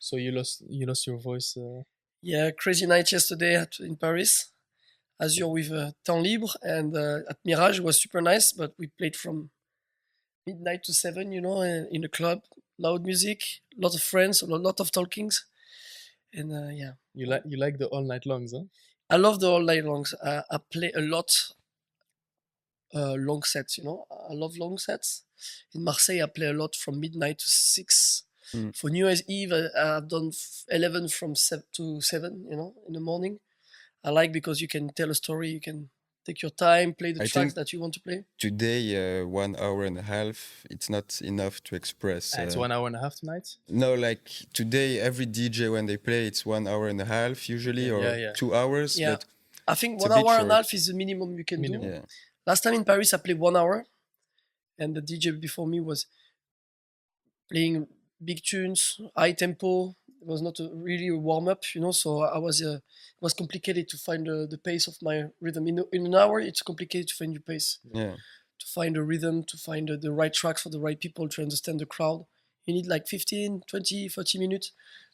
So you lost your voice. Yeah, crazy night yesterday in Paris. Azure with Temps Libre, and at Mirage was super nice, but we played from midnight to 7, in a club, loud music, lot of friends, a lot of talkings, and yeah. You like the all night longs, huh? I love the all night longs. I play a lot long sets, I love long sets. In Marseille, I play a lot from midnight to 6. Mm. For New Year's Eve, I've done 11 from 7 to 7, in the morning. I like because you can tell a story, you can take your time, play the I tracks think that you want to play. today, 1 hour and a half, it's not enough to express. It's 1 hour and a half tonight. No, like today, every DJ when they play, it's 1 hour and a half usually, Okay, or yeah. 2 hours. Yeah. But I think it's a 1 bit hour and a short. half is the minimum you can do. Minimum. Yeah. Last time in Paris, I played 1 hour, and the DJ before me was playing big tunes, high tempo. It was not really a warm up, So it was complicated to find the pace of my rhythm. In an hour, it's complicated to find your pace, Yeah. to find a rhythm, to find the right tracks for the right people, to understand the crowd. You need like 15, 20, 30 minutes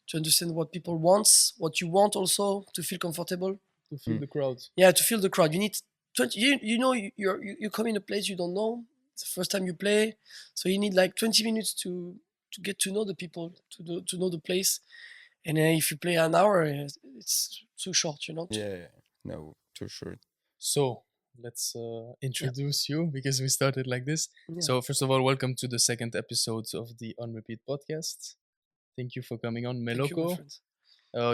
to understand what people want, what you want also, to feel comfortable. To feel Mm. the crowd. Yeah, to feel the crowd. You need 20. You come in a place you don't know. It's the first time you play, so you need like 20 minutes to get to know the people, to know the place. And if you play an hour, it's too short, Yeah. No, too short. So let's introduce you because we started like this. Yeah. So first of all, welcome to the second episode of the Onrepeat podcast. Thank you for coming on, Thank you, my Meloko. friends.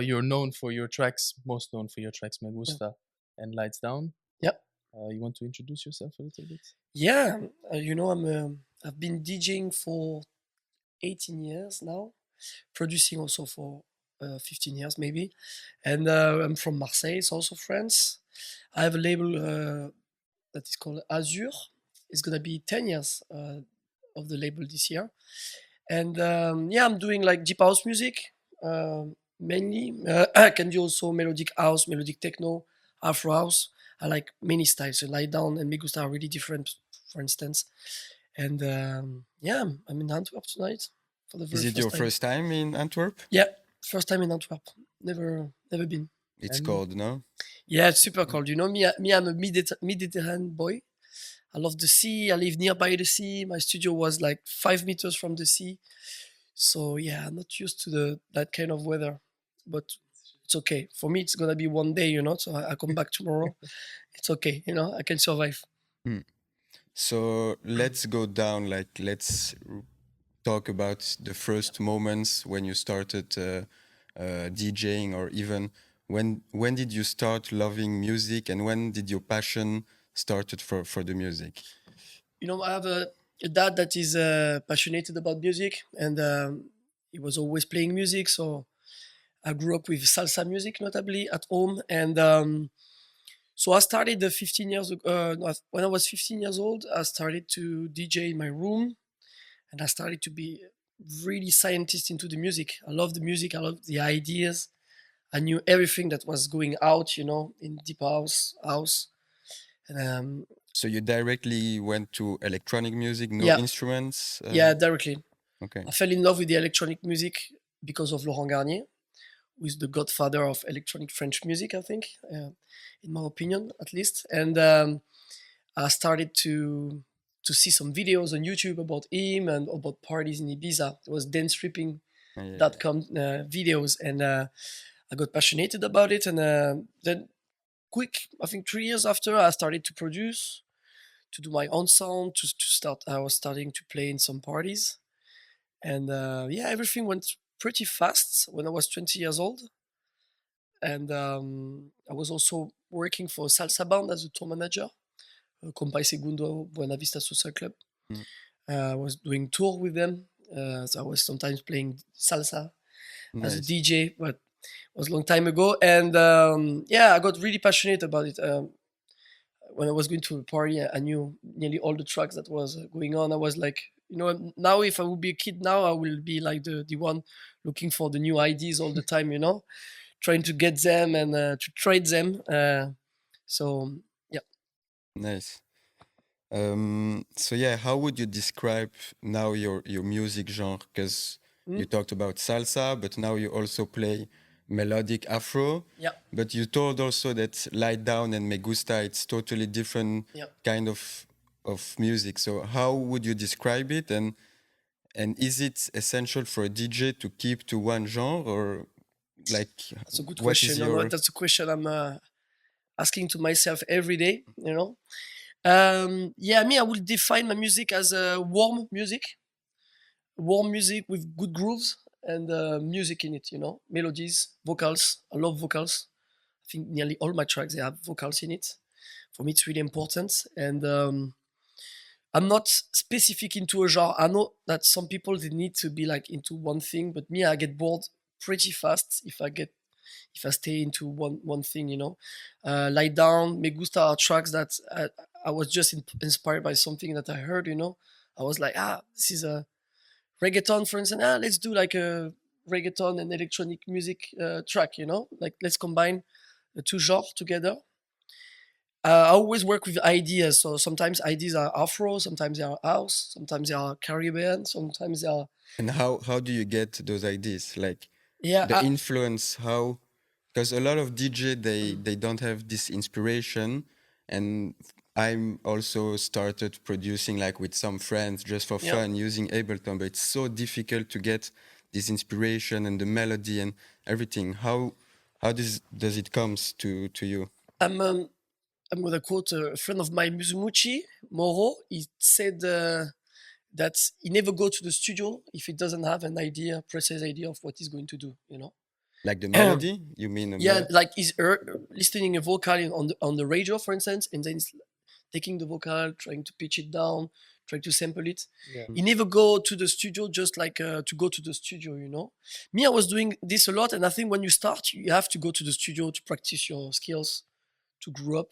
You're known for your tracks, most known for your tracks, Me Gusta and Lights Down. Yeah. You want to introduce yourself a little bit? Yeah, I've been DJing for 18 years now, producing also for 15 years maybe, and I'm from Marseille, it's also France. I have a label that is called Azure. It's gonna be 10 years of the label this year, and I'm doing like deep house music mainly. I can do also melodic house, melodic techno, afrohouse. I like many styles. So Lie Down and Me Gusta are really different, for instance. And I'm in Antwerp tonight for the very Is it first your time. first time in Antwerp? Yeah, first time in Antwerp. Never been. It's And- cold, no? Yeah, it's super cold. You know me. I'm a Mediterranean boy. I love the sea. I live nearby the sea. My studio was like 5 meters from the sea. So yeah, I'm not used to that kind of weather, but it's okay. For me, it's gonna be one day, So I come back tomorrow. It's okay, I can survive. So let's go down, let's talk about the first moments when you started DJing, or even when did you start loving music, and when did your passion started for the music? I have a dad that is passionate about music, and he was always playing music. So I grew up with salsa music, notably at home, and so I started 15 years ago. When I was 15 years old, I started to DJ in my room, and I started to be really scientist into the music. I love the music. I love the ideas. I knew everything that was going out, in deep house, and So you directly went to electronic music, no Yeah. instruments? yeah, directly. Okay. I fell in love with the electronic music because of Laurent Garnier, who is the godfather of electronic French music, I think, in my opinion, at least. And I started to see some videos on YouTube about him and about parties in Ibiza. It was dancetripping.com videos, and I got passionate about it. And then, I think 3 years after, I started to produce, to do my own sound, to start. I was starting to play in some parties, and everything went pretty fast when I was 20 years old. And I was also working for a salsa band as a tour manager, Compay Segundo Buena Vista Social Club. Mm. I was doing tour with them, so I was sometimes playing salsa as a Nice. DJ, but it was a long time ago. And I got really passionate about it. When I was going to a party, I knew nearly all the tracks that was going on. I was like, now if I would be a kid now, I will be like the one looking for the new ideas all the time, trying to get them and to trade them. So yeah. Nice. So yeah, how would you describe now your music genre? Because You talked about salsa, but now you also play melodic afro. Yeah. But you told also that Light Down and Me Gusta, it's totally different Yeah. kind of music. So how would you describe it? And is it essential for a DJ to keep to one genre, or like That's a good what is question. No, your that's a question I'm asking to myself every day. You know. Yeah, me, I would define my music as warm music with good grooves and music in it. You know, melodies, vocals. I love vocals. I think nearly all my tracks they have vocals in it. For me, it's really important. And I'm not specific into a genre. I know that some people they need to be like into one thing, but me, I get bored pretty fast if I stay into one thing. You know, Lie Down, Me Gusta are tracks that I was just inspired by something that I heard. You know, I was like, this is a reggaeton, for instance. Let's do like a reggaeton and electronic music track. You know, like let's combine the two genres together. I always work with ideas. So sometimes ideas are Afro, sometimes they are house, sometimes they are Caribbean, sometimes they are. and how do you get those ideas? Like Yeah, the influence, how, because a lot of DJ they don't have this inspiration, and I'm also started producing like with some friends just for yeah. fun using Ableton, but it's so difficult to get this inspiration and the melody and everything. How does it comes to you? I'm gonna quote a friend of mine, Musumuchi Moro. He said that he never go to the studio if he doesn't have an idea, precise idea of what he's going to do. You know. Like the melody? You mean a Yeah, like he's listening a vocal on the radio, for instance, and then he's taking the vocal, trying to pitch it down, trying to sample it. Yeah. You never go to the studio just like to go to the studio, you know. Me, I was doing this a lot, and I think when you start, you have to go to the studio to practice your skills, to grow up,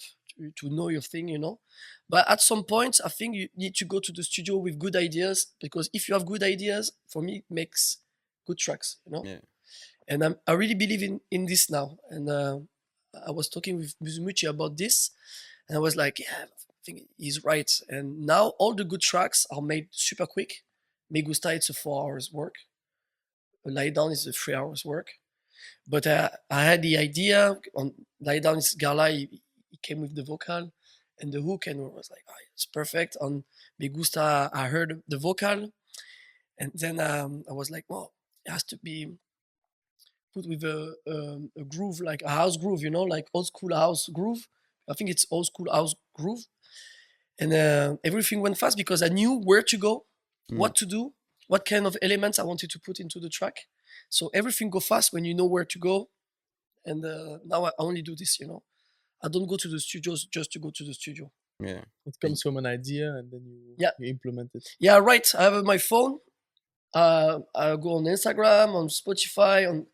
to know your thing, you know. But at some point, I think you need to go to the studio with good ideas, because if you have good ideas, for me, it makes good tracks, you know. Yeah. And I really believe in this now. And I was talking with Musumuchi about this, and I was like, yeah, I think he's right. And now all the good tracks are made super quick. Me Gusta, it's a 4 hours work. Lie Down is a 3 hours work. But I had the idea on Lie Down is Gala, he came with the vocal and the hook, and I was like, oh, it's perfect. On Me Gusta, I heard the vocal, and then I was like, well, it has to be put with a groove, like a house groove, you know, like old school house groove. I think it's old school house groove. And everything went fast because I knew where to go, what to do, what kind of elements I wanted to put into the track. So everything go fast when you know where to go. And now I only do this, you know. I don't go to the studios just to go to the studio. Yeah. It comes from an idea and then Yeah. you implement it. Yeah, right. I have my phone. I go on Instagram, on Spotify,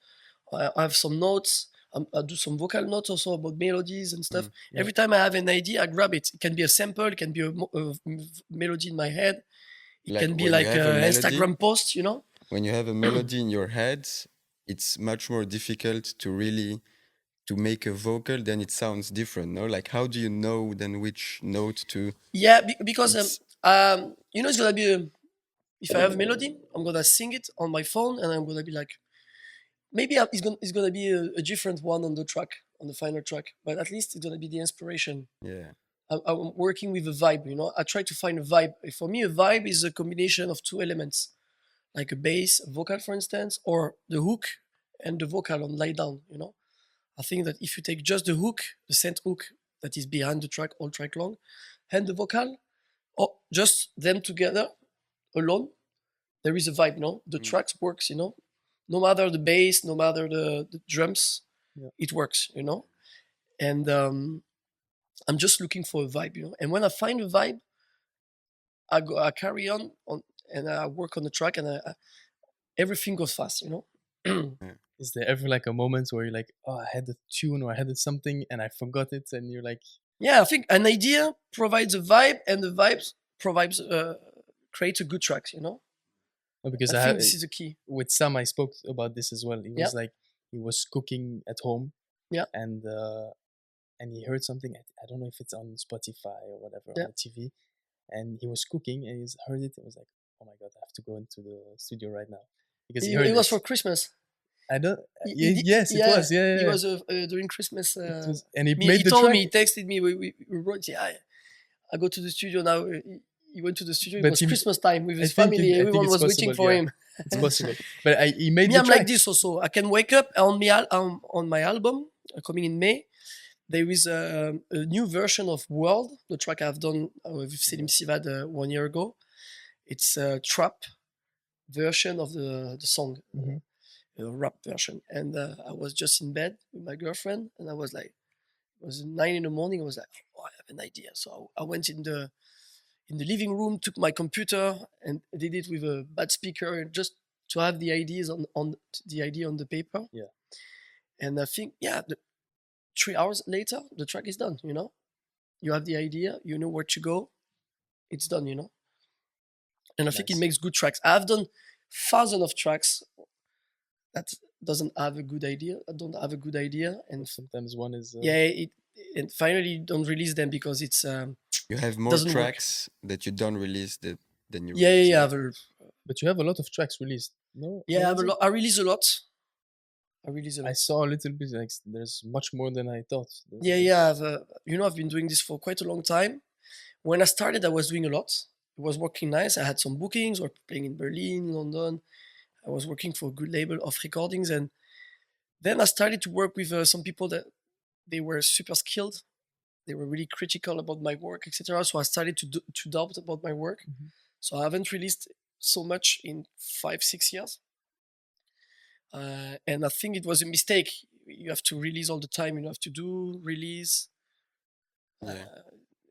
I have some notes. I do some vocal notes also about melodies and stuff. Yeah. Every time I have an idea, I grab it. It can be a sample, it can be a melody in my head. It Like can be when you like have a an melody- Instagram post, you know? When you have a melody in your head, it's much more difficult to really to make a vocal, then it sounds different, no? Like how do you know then which note to Yeah, because It's- you know, it's gonna be if I have a melody, I'm gonna sing it on my phone, and I'm gonna be like, maybe it's gonna be a different one on the track, on the final track, but at least it's gonna be the inspiration. yeah. I'm working with a vibe, you know. I try to find a vibe. For me, a vibe is a combination of two elements, like a bass, a vocal, for instance, or the hook and the vocal on Lie Down, you know. I think that if you take just the hook, the synth hook that is behind the track all track long, and the vocal, or just them together alone, there is a vibe, no? The tracks works, you know. No matter the bass, no matter the drums, Yeah. it works, you know. And I'm just looking for a vibe, you know. And when I find a vibe, I carry on, and I work on the track, and everything goes fast, you know. Is there ever like a moment where you're like, oh, I had a tune or I had something and I forgot it, and you're like, Yeah, I think an idea provides a vibe, and the vibes provides creates a good tracks, you know. oh, because I think this is the key. with Sam I spoke about this as well. He was Yeah. like, he was cooking at home, Yeah. and he heard something. I don't know if it's on Spotify or whatever Yeah. on the TV, and he was cooking and he's heard it and was like, oh my god, I have to go into the studio right now. because he heard It was it. for Christmas. I don't. Yes, It was. Yeah, He yeah. was during Christmas. It was, and he He made the told track. me, he texted me. We wrote. Yeah, I go to the studio now. He went to the studio. It But was he, Christmas time with I his think family. I think Everyone it's was waiting possible. for Yeah, him. it's possible. But he made Me, the I'm track. like this also. I can wake up on my album coming in May. There is a new version of World, the track I've done with Selim Sivad 1 year ago. It's a trap version of the song, a rap version. And I was just in bed with my girlfriend, and I was like, it was 9 in the morning. I was like, oh, I have an idea. So I went in the living room, took my computer, and did it with a bad speaker, just to have the ideas on the idea on the paper. Yeah. And I think, 3 hours later, the track is done. You have the idea, you know where to go, it's done. And I think it Nice. makes good tracks. I've done thousands of tracks that doesn't have a good idea. I don't have a good idea, and Sometimes one is. and finally you don't release them because it's You have more doesn't work. tracks that you don't release than you yeah release. yeah, now. But you have a lot of tracks released. No. yeah. I How have is a it? lot. I release a lot. I saw a little bit. Like there's much more than I thought. Yeah. I've been doing this for quite a long time. When I started, I was doing a lot. It was working nice. I had some bookings. Or playing in Berlin, London. I was working for a good label of recordings, and then I started to work with some people that they were super skilled. They were really critical about my work, etc. So I started to doubt about my work. So I haven't released so much in 5-6 years. And I think it was a mistake. You have to release all the time. You have to release. Yeah.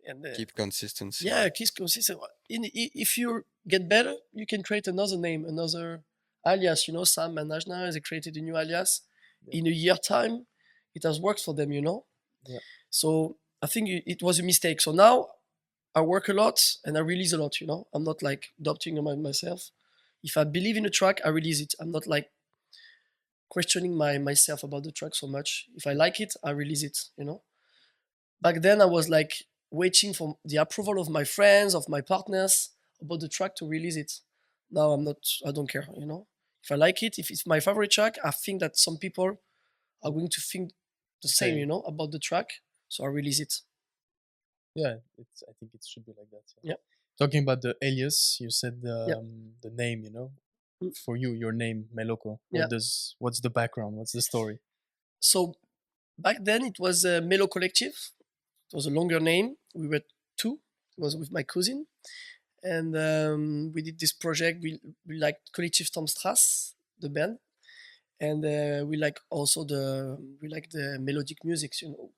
And keep consistency. Yeah, keep consistent. If you get better, you can create another name, another alias. Sam and Najna, they created a new alias. In a year time, it has worked for them. Yeah. So I think it was a mistake. So now I work a lot and I release a lot. I'm not like doubting myself. If I believe in a track, I release it. I'm not like questioning myself about the track so much. If I like it, I release it. Back then I was like waiting for the approval of my friends, of my partners about the track to release it. Now I don't care. If I like it, if it's my favorite track, I think that some people are going to think the same, about the track. So I release it. Yeah, I think it should be like that. Yeah. Talking about the alias, you said Yeah. the name, for you, your name, Meloko. Yeah. What's the background? What's the story? So back then it was a Melo Collective. It was a longer name. We were two. It was with my cousin. And we did this project. We liked Collective Stamstrasse, the band. And we like also the melodic music,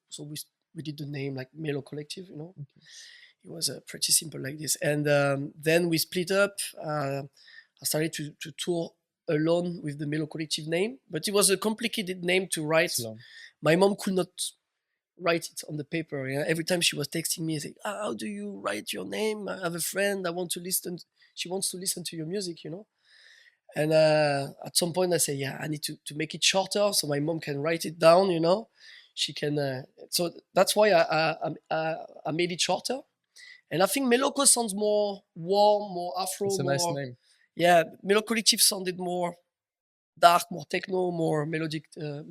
So we did the name like Melo Collective, Okay. It was pretty simple like this. And then we split up. I started to tour alone with the Melo Collective name, but it was a complicated name to write. My mom could not write it on the paper. Every time she was texting me, saying, "How do you write your name? I have a friend. She wants to listen to your music, And at some point I say, I need to make it shorter so my mom can write it down, She can. So that's why I made it shorter. And I think Meloko sounds more warm, more Afro. It's a nice name. Yeah, Melo Collective sounded more dark, more techno, more melodic. Yeah.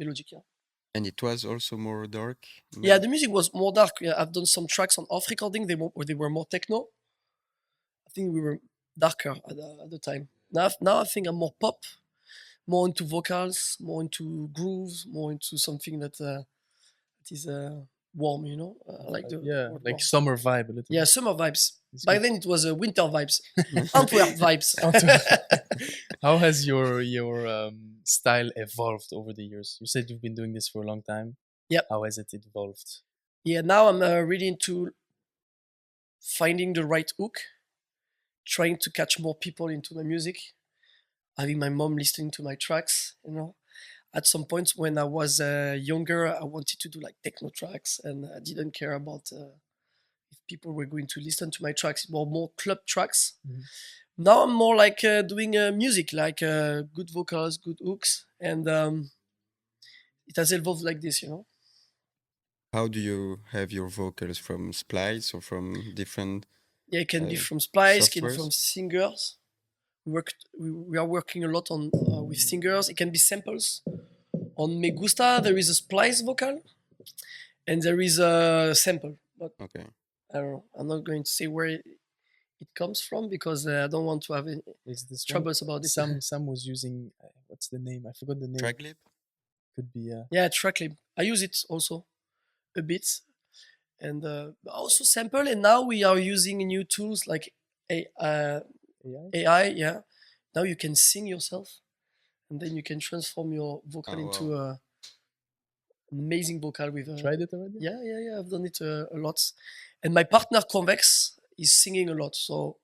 And it was also more dark. Yeah, the music was more dark. Yeah, I've done some tracks on off recording. They were more techno. I think we were darker at the time. Now I think I'm more pop, more into vocals, more into grooves, more into something that is warm. Like like summer vibe a little. Yeah, summer vibes. By then it was winter vibes, Antwerp vibes. How has your style evolved over the years? You said you've been doing this for a long time. Yeah. How has it evolved? Yeah, now I'm really into finding the right hook, trying to catch more people into my music, having my mom listening to my tracks. At some point when I was younger, I wanted to do like techno tracks, and I didn't care about if people were going to listen to my tracks. More club tracks. Mm-hmm. Now I'm more like doing music, like good vocals, good hooks, and it has evolved like this, How do you have your vocals, from Splice or from different? Yeah, it can be from Splice, can be softwares? from singers. we are working a lot on with singers. It can be samples. On Me Gusta, there is a splice vocal, and there is a sample. But Okay. I don't know. I'm not going to say where it comes from because I don't want to have any Is this one? troubles about it. Sam was using what's the name? I forgot the name. Tracklip? Could be Yeah, Tracklip. I use it also a bit, and also sample. And now we are using new tools like AI. AI. Yeah, now you can sing yourself, and then you can transform your vocal Oh, into an amazing vocal with. Tried it already? Yeah. I've done it a lot, and my partner Convex is singing a lot. So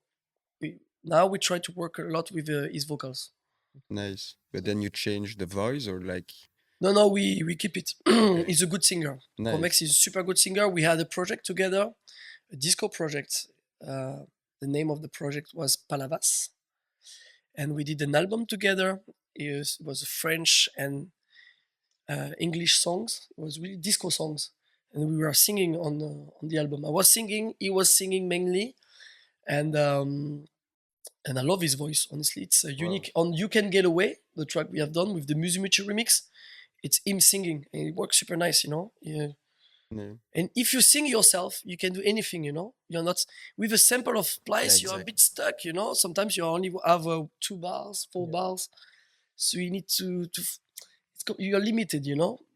now we try to work a lot with his vocals. Nice. But then you change the voice or like No, we keep it. Okay. He's a good singer. nice. Convex is a super good singer. We had a project together, a disco project. The name of the project was Palavas, and we did an album together. It was French and English songs. It was really disco songs, and we were singing on the album. I was singing, he was singing mainly, and I love his voice. Honestly, it's unique. On "You Can Get Away," the track we have done with the Musumuchi remix, it's him singing, and it works super nice. Yeah. Yeah. And if you sing yourself, you can do anything. You're not with a sample of splice. Yeah, You're a bit stuck. Sometimes you only have 2 bars, 4 bars, so you need to. You're limited.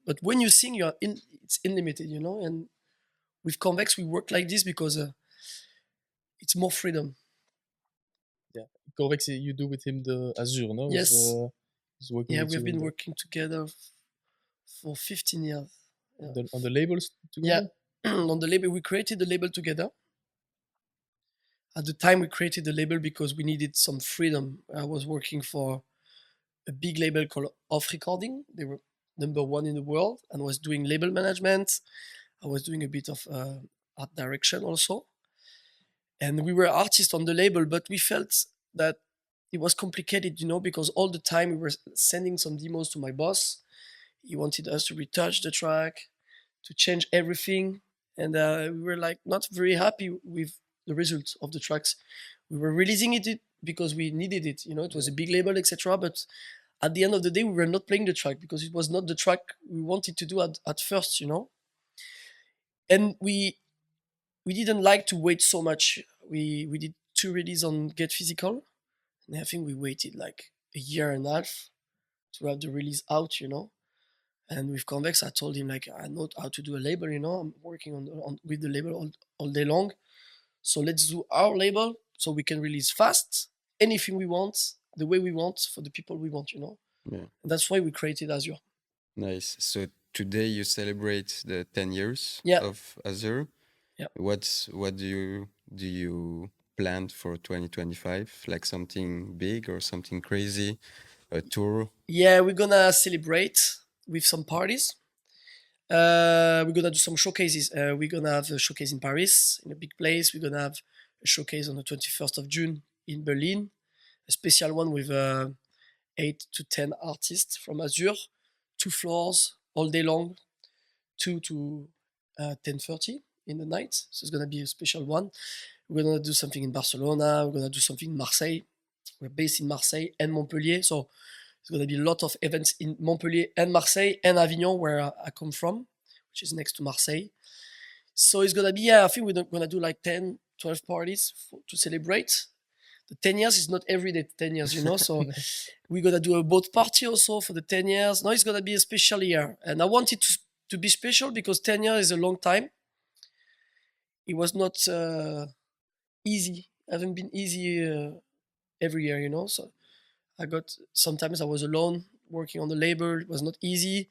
But when you sing, it's unlimited. And with Convex, we work like this because it's more freedom. Yeah. Convex, you do with him the Azure, no? Yes. He's working Yeah, with we've you been working together for 15 years. Yeah. on the labels together? Yeah, on the label, we created the label together. At the time, we created the label because we needed some freedom. I was working for a big label called Off Recording. They were #1 in the world and was doing label management. I was doing a bit of art direction also. And we were artists on the label, but we felt that it was complicated, because all the time we were sending some demos to my boss. He wanted us to retouch the track, to change everything. And we were like not very happy with the result of the tracks. We were releasing it because we needed it. It was a big label, etc. But at the end of the day, we were not playing the track because it was not the track we wanted to do at first. And we didn't like to wait so much. We did 2 releases on Get Physical, and I think we waited like a year and a half to have the release out. And with Convex, I told him like I know how to do a label. I'm working with the label all day long, so let's do our label so we can release fast anything we want, the way we want, for the people we want. Yeah. And that's why we created Azure. Nice. So today you celebrate the 10 years Yeah. of Azure. Yeah. What do you plan for 2025? Like something big or something crazy? A tour? Yeah, we're gonna celebrate with some parties. We're gonna do some showcases. We're gonna have a showcase in Paris, in a big place. We're gonna have a showcase on the 21st of June in Berlin, a special one with 8 to 10 artists from Azure, 2 floors all day long, 2 to 10:30 in the night. So it's gonna be a special one. We're gonna do something in Barcelona. We're gonna do something in Marseille. We're based in Marseille and Montpellier, so there's gonna be a lot of events in Montpellier and Marseille and Avignon, where I come from, which is next to Marseille. So it's gonna be, I think we're gonna do like 10, 12 parties to celebrate. The 10 years is not every day 10 years, so we're gonna do a boat party also for the 10 years. Now it's gonna be a special year, and I want it to be special because 10 years is a long time. It was not easy. It hasn't been easy every year, so sometimes I was alone working on the label. It was not easy,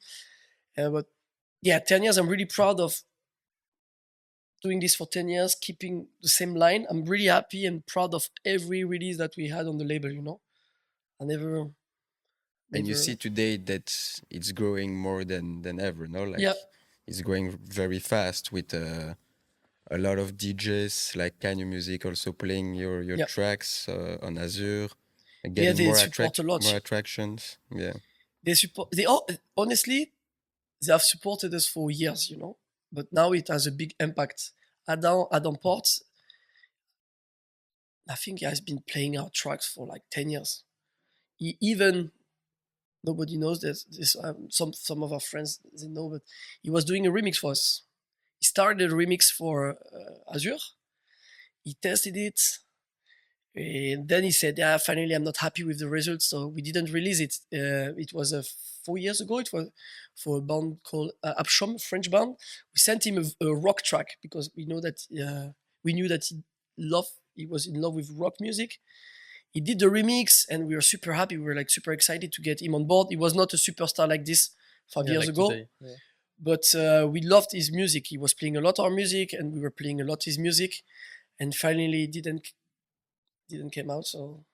but yeah, 10 years. I'm really proud of doing this for 10 years, keeping the same line. I'm really happy and proud of every release that we had on the label. I never. And you see today that it's growing more than ever, no? Like Yeah. it's growing very fast with a lot of DJs like keinemusik also playing your Yeah. tracks on Azure, and Yeah, getting they more support a lot. more attractions. Yeah. They support. Honestly, they have supported us for years, but now it has a big impact. Adam Port, I think he has been playing our tracks for like 10 years. He even, nobody knows this. Some of our friends, they know, but he was doing a remix for us. He started a remix for Azure. He tested it. And then he said, "Yeah, finally, I'm not happy with the results, so we didn't release it." It was 4 years ago. It was for a band called Abshom, French band. We sent him a rock track because we knew that he was in love with rock music. He did the remix, and we were super happy. We were like super excited to get him on board. He was not a superstar like this 5 years like ago. today. Yeah. But we loved his music. He was playing a lot our music, and we were playing a lot his music. And finally, it didn't came out. So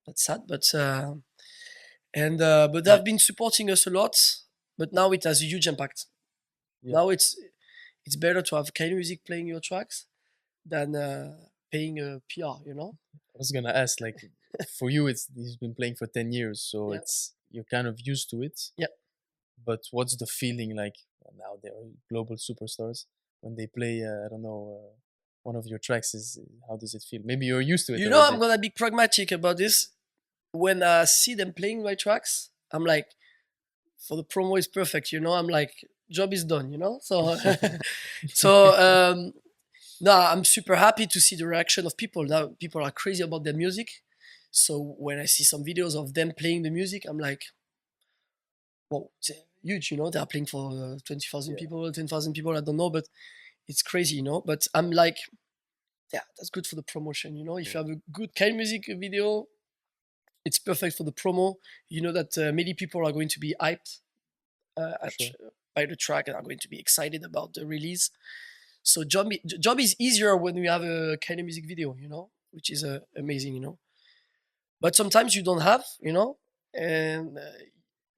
that's sad. But they've been supporting us a lot. But now it has a huge impact. Yeah. Now it's better to have keinemusik playing your tracks than paying a PR. You know. I was gonna ask, like, for you, he's been playing for 10 years, so Yeah. you're kind of used to it. Yeah. But what's the feeling like now? They're global superstars when they play. I don't know. One of your tracks is how does it feel? Maybe you're used to it. You know, already. I'm gonna be pragmatic about this. When I see them playing my tracks, I'm like, for the promo is perfect. You know, I'm like, job is done. You know, so no, I'm super happy to see the reaction of people. Now people are crazy about their music. So when I see some videos of them playing the music, I'm like, well, it's huge. You know, they are playing for 20,000 people, 10,000 people. I don't know, but it's crazy. You know, but I'm like, yeah, that's good for the promotion. You know, if you have a good keinemusik video, it's perfect for the promo. You know that many people are going to be hyped by the track and are going to be excited about the release. So job is easier when we have a keinemusik video, you know, which is amazing, you know. But sometimes you don't have, you know, and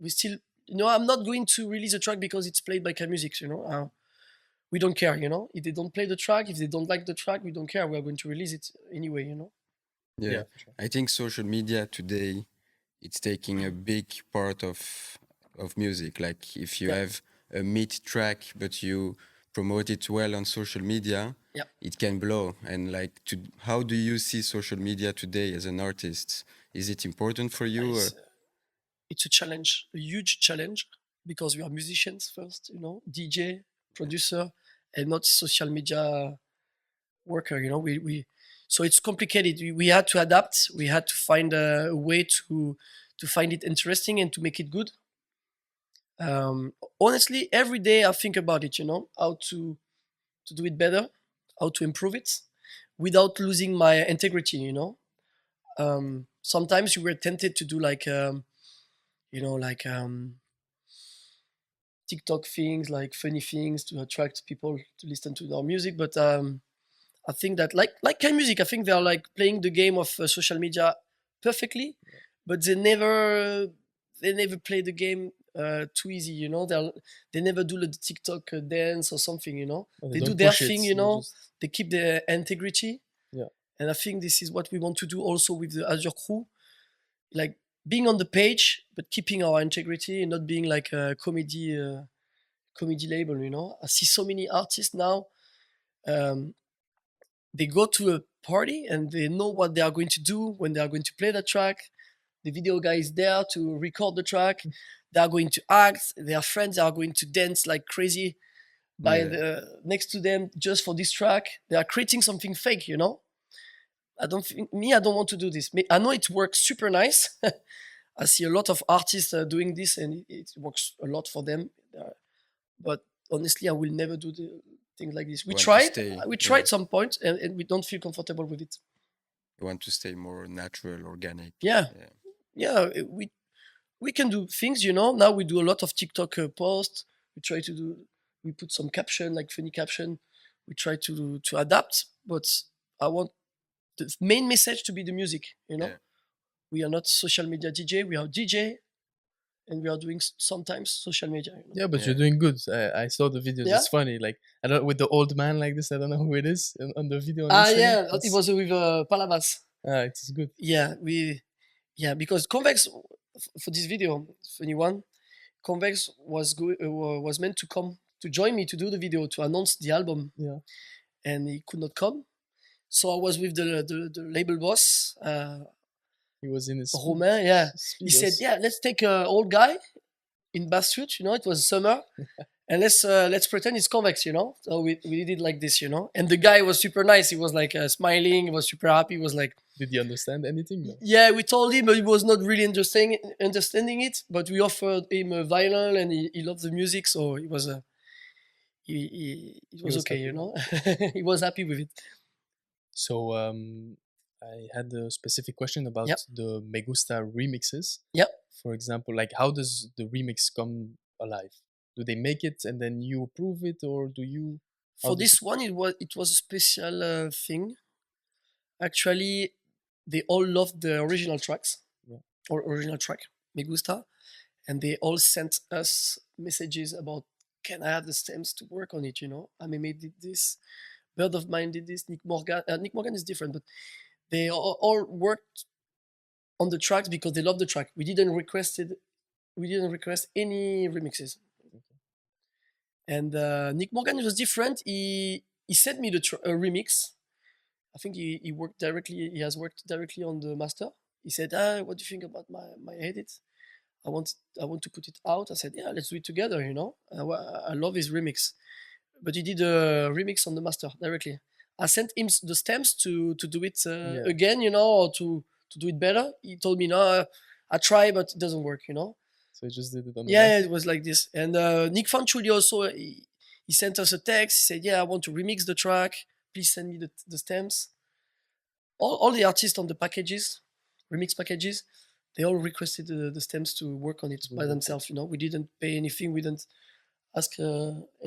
we still, you know, I'm not going to release a track because it's played by keinemusik, you know. We don't care, you know. If they don't play the track, if they don't like the track, we don't care. We are going to release it anyway, you know. Yeah, for sure. I think social media today, it's taking a big part of music. Like if you have a mid track but you promote it well on social media, it can blow. And like, how do you see social media today as an artist? Is it important for you? It's a challenge, a huge challenge, because we are musicians first, you know, DJ, producer, and not social media worker. You know, so it's complicated. We had to adapt. We had to find a way to find it interesting and to make it good. Honestly, every day I think about it. You know, how to do it better, how to improve it, without losing my integrity. You know, sometimes you were tempted to do like, you know, like TikTok things, like funny things to attract people to listen to our music, but I think that like keinemusik, I think they are like playing the game of social media perfectly, but they never play the game too easy. You know, they never do the TikTok dance or something. You know, they do their thing. You know, they keep their integrity. Yeah, and I think this is what we want to do also with the Azure crew, like being on the page but keeping our integrity and not being like a comedy label. You know, I see so many artists now. They go to a party and they know what they are going to do when they are going to play the track. The video guy is there to record the track. They are going to act. Their friends are going to dance like crazy next to them just for this track. They are creating something fake, you know. I don't want to do this. I know it works super nice. I see a lot of artists doing this, and it works a lot for them. But honestly, I will never do things like this. We tried some point, and we don't feel comfortable with it. You want to stay more natural, organic. Yeah. We can do things, you know. Now we do a lot of TikTok posts. We put some caption, like funny caption. We try to adapt, but I want the main message to be the music, you know. We are not social media DJ. We are DJ, and we are doing sometimes social media. You know? Yeah, but you're doing good. I saw the videos. It's funny. Like, I don't, with the old man like this. I don't know who it is on the video. It was with Palavas. It's good. Yeah, because Convex for this video, funny one. Convex was meant to come to join me to do the video to announce the album. Yeah, and he could not come. So I was with the label boss, He was in his Romain. Yeah, he said, speedos. "Yeah, let's take an old guy in bath suit. You know, it was summer, and let's pretend it's convex. You know." So we did it like this. You know, and the guy was super nice. He was like smiling. He was super happy. He was like, Did he understand anything? No. yeah, we told him, but he was not really understanding it. But we offered him a vinyl, and he loved the music, so he was it was was okay, happy. you know. He was happy with it. So I had a specific question about Yep. the Me Gusta remixes. Yep. For example, like how does the remix come alive? Do they make it and then you approve it, or do you? How For does this one, it was a special thing. Actually, they all loved the original tracks, Yeah. or original track, Me Gusta, and they all sent us messages about, can I have the stems to work on it? You know, Ameme did this, Bird of Mine did this, Nick Morgan is different, but they all worked on the tracks because they loved the track. We didn't request any remixes. And Nick Morgan was different. He sent me a remix. I think he worked directly. He has worked directly on the master. He said, "What do you think about my edit? I want to put it out." I said, "Yeah, let's do it together." You know, I love his remix, but he did a remix on the master directly. I sent him the stems to do it Yeah. again, you know, or to do it better. He told me, "No, I try, but it doesn't work." You know. So I just did it on the Yeah, master? it was like this. And Nick Fanciulli also, he sent us a text. He said, "Yeah, I want to remix the track. Please send me the stems." All the artists on the packages, remix packages, they all requested the stems to work on it by Mhm. themselves. You know, we didn't pay anything. We didn't ask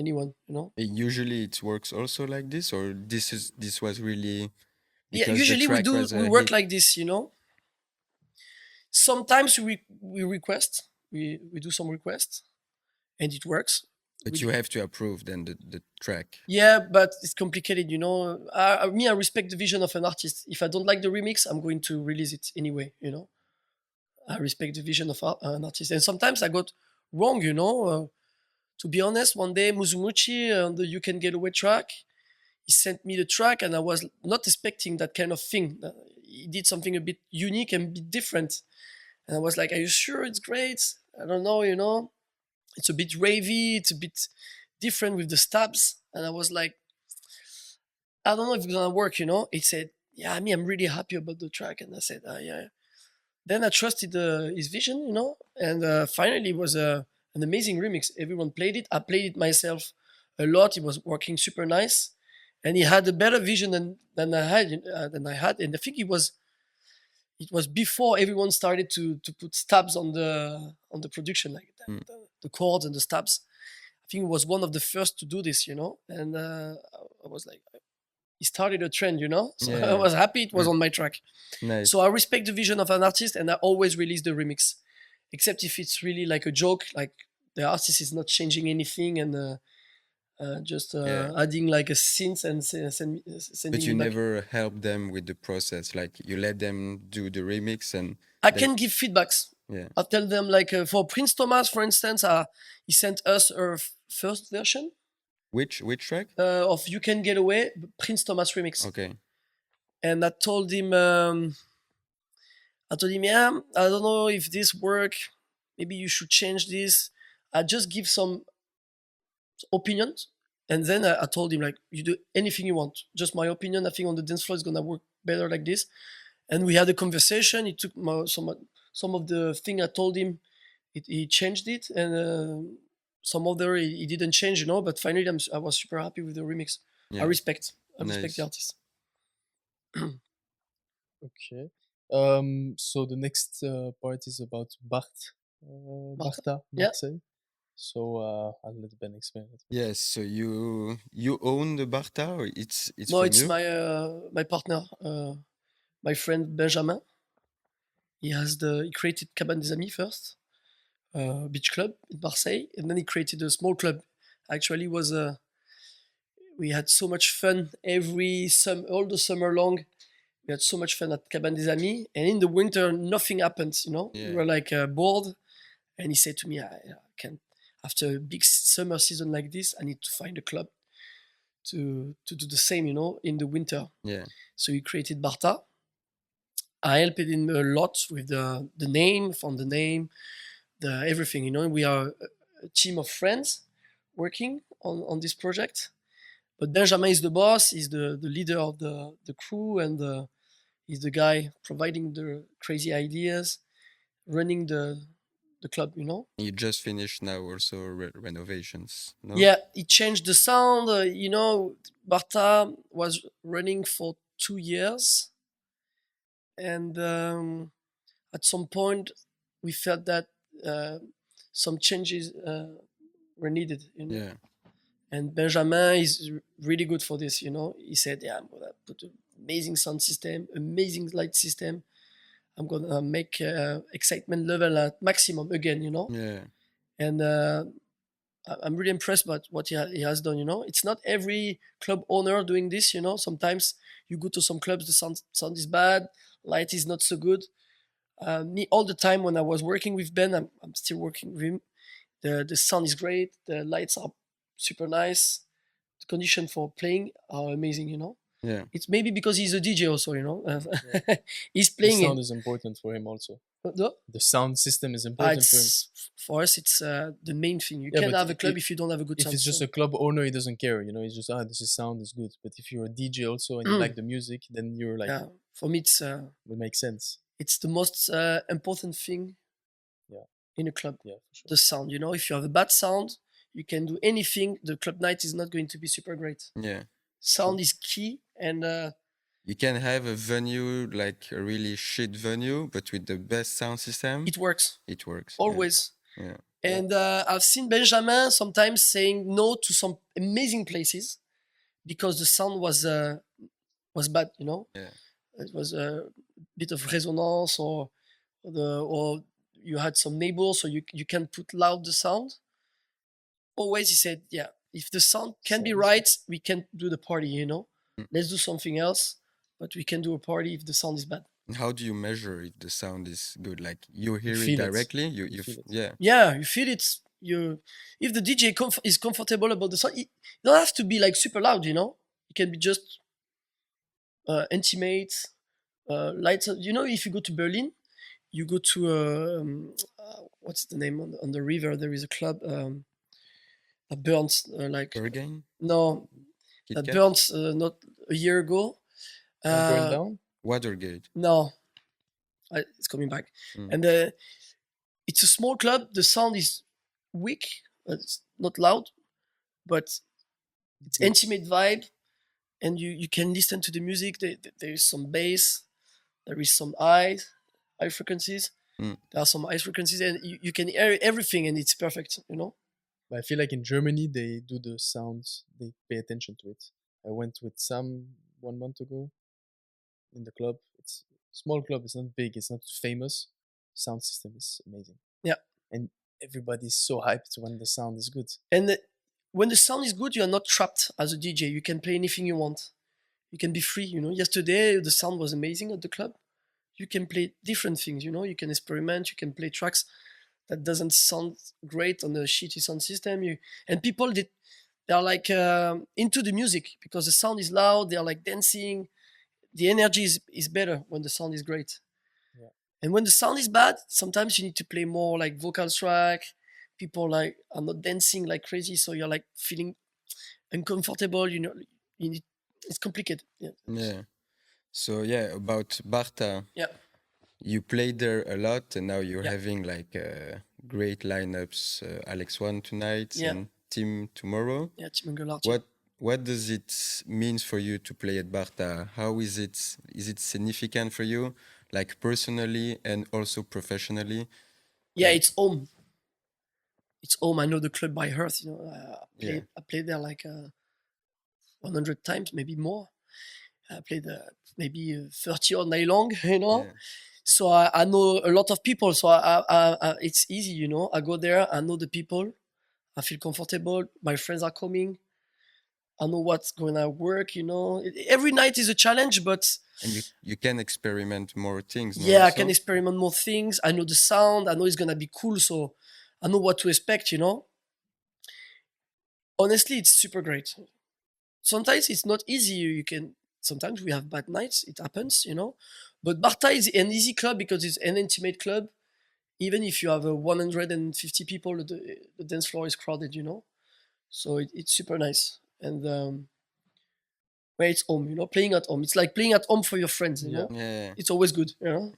anyone. You know. Usually it works also like this, or this was really Yeah, because the usually track was we a work hit. like this. You know. Sometimes we request. We do some requests, and it works. But you have to approve then the track. Yeah, but it's complicated, you know. I respect the vision of an artist. If I don't like the remix, I'm going to release it anyway, you know. I respect the vision of an artist. And sometimes I got wrong, you know. To be honest, one day Muzumuchi on the You Can Get Away track, he sent me the track and I was not expecting that kind of thing. He did something a bit unique and a bit different. And I was like, "Are you sure it's great? I don't know, you know. It's a bit ravey, it's a bit different with the stabs." And I was like, "I don't know if it's gonna work," you know. He said, "Yeah, I'm really happy about the track." And I said, "Yeah." Then I trusted his vision, you know, and finally it was an amazing remix. Everyone played it. I played it myself a lot. It was working super nice, and he had a better vision than I had. And I think it was before everyone started to put stabs on the production, like Mm. the chords and the stabs. I think it was one of the first to do this, you know, and I was like, he started a trend, you know. So I Yeah, was happy it was Mm. on my track. nice. So I respect the vision of an artist, and I always release the remix, except if it's really like a joke, like the artist is not changing anything and just Yeah. adding like a synth and sending But you me back. never help them with the process. Like you let them do the remix and I they- can give feedbacks. yeah. I tell them like for Prince Thomas, for instance, he sent us a first version Which track? of You Can Get Away, Prince Thomas remix. Okay. And I told him, yeah, I don't know if this work. Maybe you should change this. I just give some opinions, and then I told him like, you do anything you want. Just my opinion. I think on the dance floor is gonna work better like this. And we had a conversation. He took some of the thing I told him. He changed it, and some other he didn't change, you know. But finally, I was super happy with the remix. Yeah. I respect Nice. the artist. Okay. So the next part is about Bart, Bartha, Yeah. Marseille. So I'll let Ben explain it. Yes. So you own the Bartha, or it's No, from it's you? my partner, my friend Benjamin. He created Cabane des Amis first, beach club in Marseille, and then he created a small club. Actually, we had so much fun all the summer long. We had so much fun at Cabane des Amis, and in the winter nothing happens. You know, Yeah. we were like bored, and he said to me, "I can't. After a big summer season like this, I need to find a club to do the same, you know, in the winter. Yeah. So he created Barta. I helped him a lot with the name, found the name, the everything. You know, we are a team of friends working on this project. But Benjamin is the boss. He's the leader of the crew, and he's the guy providing the crazy ideas, running the club. You know. You just finished now also renovations, no? Yeah, he changed the sound. You know, Barta was running for 2 years, and at some point we felt that some changes were needed. You know. Yeah. And Benjamin is really good for this. You know, he said, "Yeah, I'm gonna put an amazing sound system, amazing light system. I'm gonna make excitement level at maximum again." You know, Yeah. and I'm really impressed by what he has done. You know, it's not every club owner doing this. You know, sometimes you go to some clubs, the sound is bad, light is not so good. Me, all the time when I was working with Ben, I'm still working with him. The sound is great, the lights are super nice, the condition for playing are amazing. You know, Yeah. it's maybe because he's a DJ also. You know, he's The playing sound it. is important for him also. No? The sound system is important for him. For us, it's the main thing. You Yeah, can't but have a club if you don't have a good If sound it's just system. a club owner, he doesn't care. You know, he's just this is sound is good. But if you're a DJ also and you like the music, then you're like, Yeah, for me, it makes sense. it's the most important thing Yeah. in a club. Yeah, for sure. The sound. You know, if you have a bad sound, you can do anything. The club night is not going to be super great. Yeah. Sound is key, and You can have a venue like a really shit venue, but with the best sound system, it works it works. always. Yeah. And I've seen Benjamin sometimes saying no to some amazing places because the sound was bad. You know, Yeah. it was a bit of resonance, or you had some neighbors, so you can put loud the sound. Always he said, yeah, if the sound can be Sound. right, we can do the party. You know, Mm. let's do something else, but we can do a party if the sound is bad. And how do you measure if the sound is good? Like you hear it feel it. directly? You feel it. Yeah. Yeah, you feel it. If the DJ is comfortable about the sound, it don't have to be like super loud. You know, it can be just intimate, lights. You know, if you go to Berlin, you go to what's the name on the river? There is a club that burnt like Berghain? no, Kit that Kat? burnt not a year ago. Don't burn down. Uh, Watergate. No, it's coming back. Mm. And it's a small club. The sound is weak. It's not loud, but it's Good. intimate vibe, and you can listen to the music. There is some bass. There is some high frequencies. Mm. There are some high frequencies, and you can hear everything, and it's perfect. You know. But I feel like in Germany they do the sounds. They pay attention to it. I went with Sam 1 month ago in the club. It's a small club. It's not big. It's not famous. Sound system is amazing. Yeah. And everybody's so hyped when the sound is good. And when the sound is good, you are not trapped as a DJ. You can play anything you want. You can be free. You know. Yesterday the sound was amazing at the club. You can play different things. You know. You can experiment. You can play tracks that doesn't sound great on a shitty sound system. And people they are like into the music because the sound is loud. They are like dancing. The energy is better when the sound is great. Yeah. And when the sound is bad, sometimes you need to play more like vocal track. People like are not dancing like crazy, so you're like feeling uncomfortable. You know, it's complicated. Yeah. Yeah. So yeah, about Barta. Yeah. You played there a lot, and now you're Yeah. having like great lineups. Alex One tonight Yeah. and Tim tomorrow. Yeah, Tim Engelhardt. What does it mean for you to play at Barta? How is it? Is it significant for you, like personally and also professionally? Yeah, it's home. It's home. I know the club by heart. You know, I played there like 100 times, maybe more. I played maybe 30 all night long. You know. Yeah. So I know a lot of people. So it's easy, you know. I go there. I know the people. I feel comfortable. My friends are coming. I know what's going to work, you know. Every night is a challenge, but And you can experiment more things. No, yeah, I also? can experiment more things. I know the sound. I know it's gonna be cool, so I know what to expect, you know. Honestly, it's super great. sometimes it's not easy. You can sometimes we have bad nights. It happens, But Barta is an easy club because it's an intimate club. Even if you have 150 people, the dance floor is crowded, So it's super nice. And where it's home, playing at home. It's like playing at home for your friends, Yeah. Yeah, It's always good, yeah.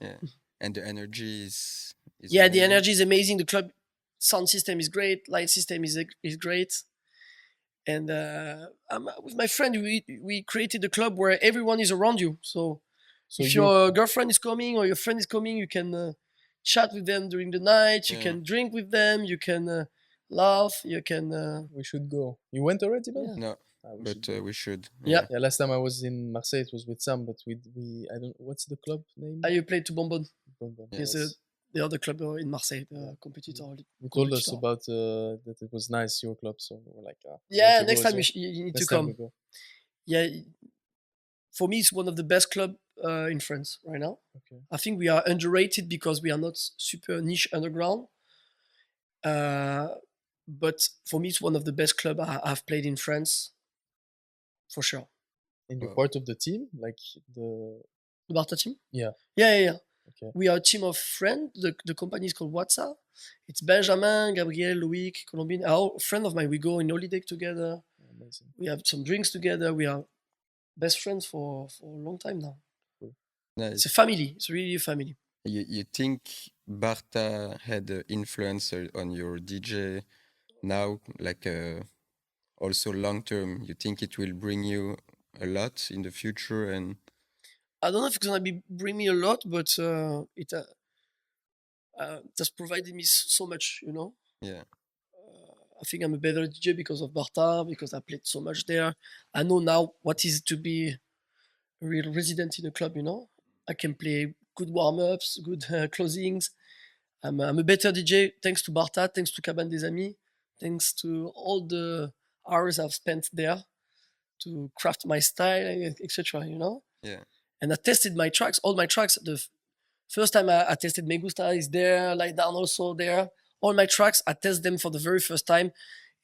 And the energy is Yeah, the amazing. energy is amazing. The club sound system is great. Light system is great. And with my friend, we created a club where everyone is around you. So So if you your girlfriend is coming or your friend is coming, you can chat with them during the night. You Yeah. can drink with them. You can laugh. You can. we should go. You went already, Ben? Yeah. No, We but should go. we should. Yeah. Yeah, last time I was in Marseille, it was with Sam, but we I don't. What's the club name? You played to Bonbon. Bonbon, There's yes. the other club in Marseille, the Yeah. competitor. You told us competitor. about that it was nice, your club, so we're like, we Yeah, want to next go as time well. you need Next to time we come. go. Yeah, for me, it's one of the best club in France right now. Okay. I think we are underrated because we are not super niche underground. But for me, it's one of the best club I've played in France, for sure. And you're Wow. part of the team, like the The Barta team? Yeah. Yeah. Okay. We are a team of friends. The company is called WhatsApp. It's Benjamin, Gabriel, Loic, Colombine. Our friend of mine. We go in holiday together. Amazing. We have some drinks together. We are best friends for a long time now. Nice. It's a family. It's really a family. You think Barta had an influence on your DJ now, like also long term? You think it will bring you a lot in the future? And I don't know if it's gonna bring me a lot, but it has provided me so much, yeah, I think I'm a better DJ because of Barta, because I played so much there. I know now what is to be a real resident in a club, I can play good warm-ups, good closings. I'm a better DJ thanks to Barta, thanks to Cabane des Amis, thanks to all the hours I've spent there to craft my style, etc. yeah, And I tested my tracks, all my tracks. The first time I tested Me Gusta is there, Lie Down also there. All my tracks, I test them for the very first time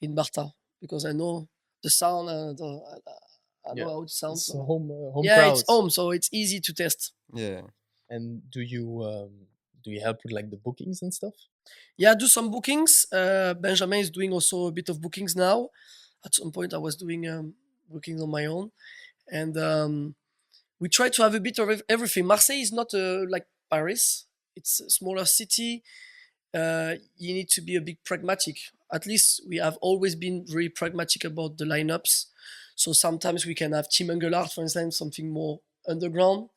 in Barta because I know the sound, I know how it sounds. It's So. home Yeah, crowds. it's home, so it's easy to test. yeah. And do you help with like the bookings and stuff? Yeah, I do some bookings. Benjamin is doing also a bit of bookings now. At some point, I was doing bookings on my own, and we try to have a bit of everything. Marseille is not like Paris; it's a smaller city. You need to be a bit pragmatic. At least we have always been very pragmatic about the lineups. So sometimes we can have Team Engelhardt, for instance, something more underground,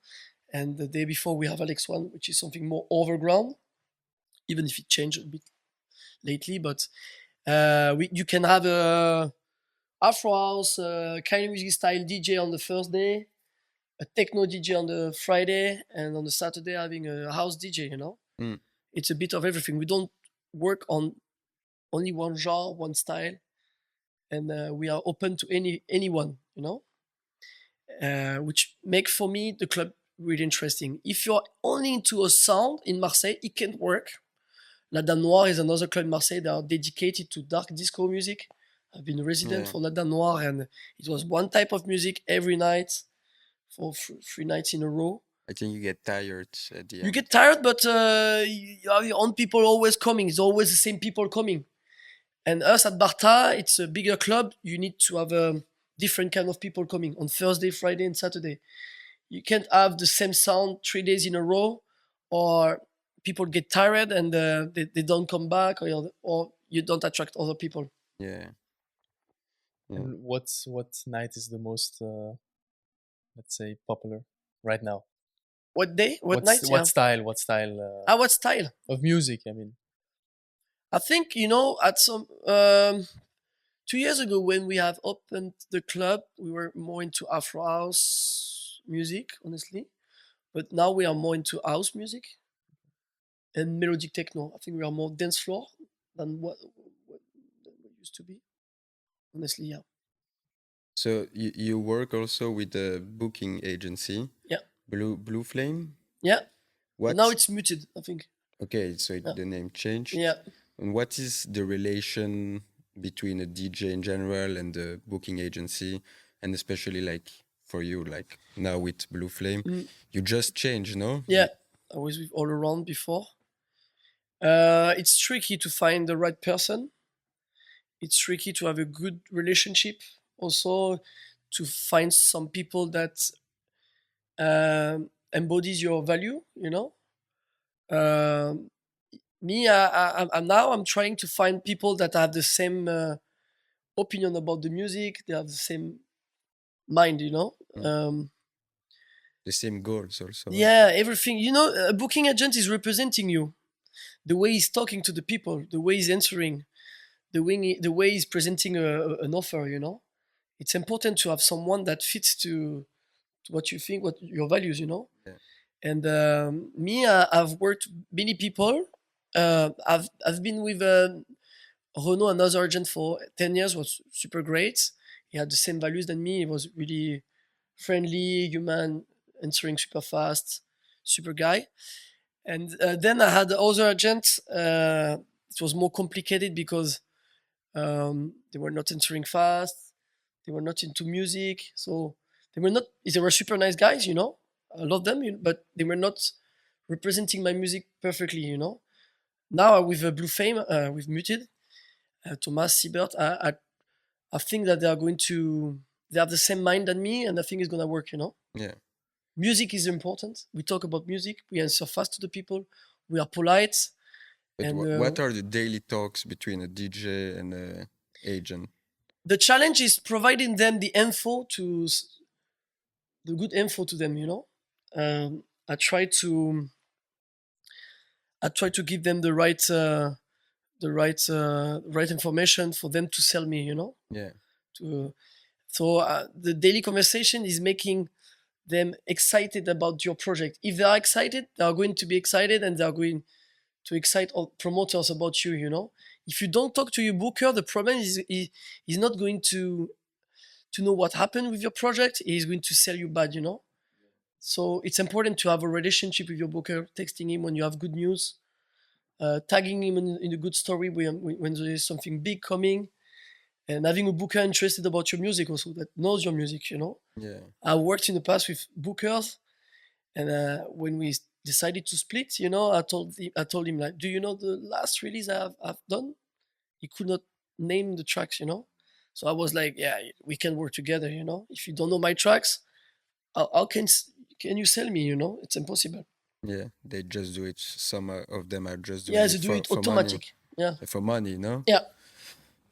and the day before we have Alex One, which is something more overground, even if it changed a bit lately. But you can have a afrohouse, keinemusik style DJ on the first day, a techno DJ on the Friday, and on the Saturday having a house DJ. Mm. It's a bit of everything. We don't work on only one genre, one style, and we are open to anyone. Which make for me the club really interesting. If you're only into a sound in Marseille, it can work. La Dame Noire is another club in Marseille that are dedicated to dark disco music. I've been a resident for La Dame Noire, and it was one type of music every night for 3 nights in a row. I think you get tired at the end. You get tired, but you have your own people always coming. It's always the same people coming. And us at Barta, it's a bigger club. You need to have a different kind of people coming on Thursday, Friday, and Saturday. You can't have the same sound 3 days in a row, or people get tired and they don't come back, or you don't attract other people. Yeah. And what night is the most, let's say, popular right now? What day? What night? What style? What style? Of music? I mean, I think at some 2 years ago when we have opened the club, we were more into afro house music, honestly, but now we are more into house music and melodic techno. I think we are more dance floor than what we used to be. Honestly, yeah. So you work also with a booking agency? Yeah. Blue Flame? Yeah. What? Now it's muted, I think. Okay, so the name changed. Yeah. And what is the relation between a DJ in general and the booking agency? and especially like for you, like now with Blue Flame, Mm. you just changed, no? Yeah, I was with All Around before. It's tricky to find the right person. It's tricky to have a good relationship. Also, to find some people that embodies your value. You know, um, me, I'm now I'm trying to find people that have the same opinion about the music. They have the same mind. You know. Mm. The same goals also. Yeah, everything. You know, a booking agent is representing you. The way he's talking to the people, the way he's answering, the way he's presenting an offer. You know, it's important to have someone that fits to what you think, what your values. You know, Yeah. and me, I've worked many people. I've been with Renault, another agent, for 10 years. Was super great. He had the same values than me. He was really friendly, human, answering super fast, super guy. And then I had the other agent. It was more complicated because they were not answering fast. They were not into music, so they were not. They were super nice guys, you know. I love them, but they were not representing my music perfectly, you know. Now with Blue Fame, with Muted, Thomas Siebert, I think that they are going to. They have the same mind than me, and I think it's gonna work, you know. Yeah. Music is important. We talk about music. We answer fast to the people. We are polite. But And what are the daily talks between a DJ and a agent? the challenge is providing them the info to the good info to them. You know, I try to give them the right information for them to sell me. You know, Yeah. So the daily conversation is making them excited about your project. If they are excited, they are going to be excited, and they are going to excite all promoters about you. You know, if you don't talk to your booker, the problem is he's not going to know what happened with your project. He's going to sell you bad. You know, so it's important to have a relationship with your booker, texting him when you have good news, tagging him in a good story when there is something big coming, and having a booker interested about your music also, that knows your music. You know, Yeah. I worked in the past with bookers, and when we decided to split, you know, I told him, like, do you know the last release I've done? He could not name the tracks, you know. So I was like, yeah, we can work together, you know. If you don't know my tracks, how can you sell me? You know, it's impossible. Yeah. They just do it. Some of them are just Yeah, doing they it do it for money. automatic. Yeah, For money, no? yeah.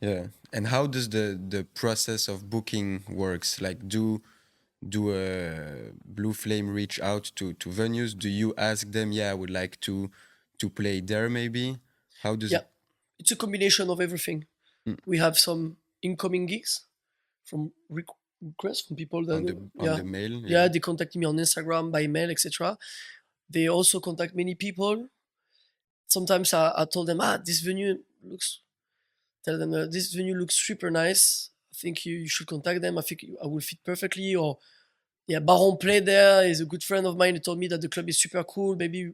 Yeah. And how does the process of booking works? Like, do Blue Flame reach out to venues? Do you ask them, yeah, I would like to play there maybe? How does Yeah, it? it's a combination of everything. Mm. We have some incoming gigs from requests from people that On the mail? yeah, they contact me on Instagram, by mail, etc. They also contact many people. Sometimes I told them, this venue looks. Tell them this venue looks super nice. I think you should contact them. I think I will fit perfectly. Or yeah, Baron played there. He's a good friend of mine. He told me that the club is super cool. Maybe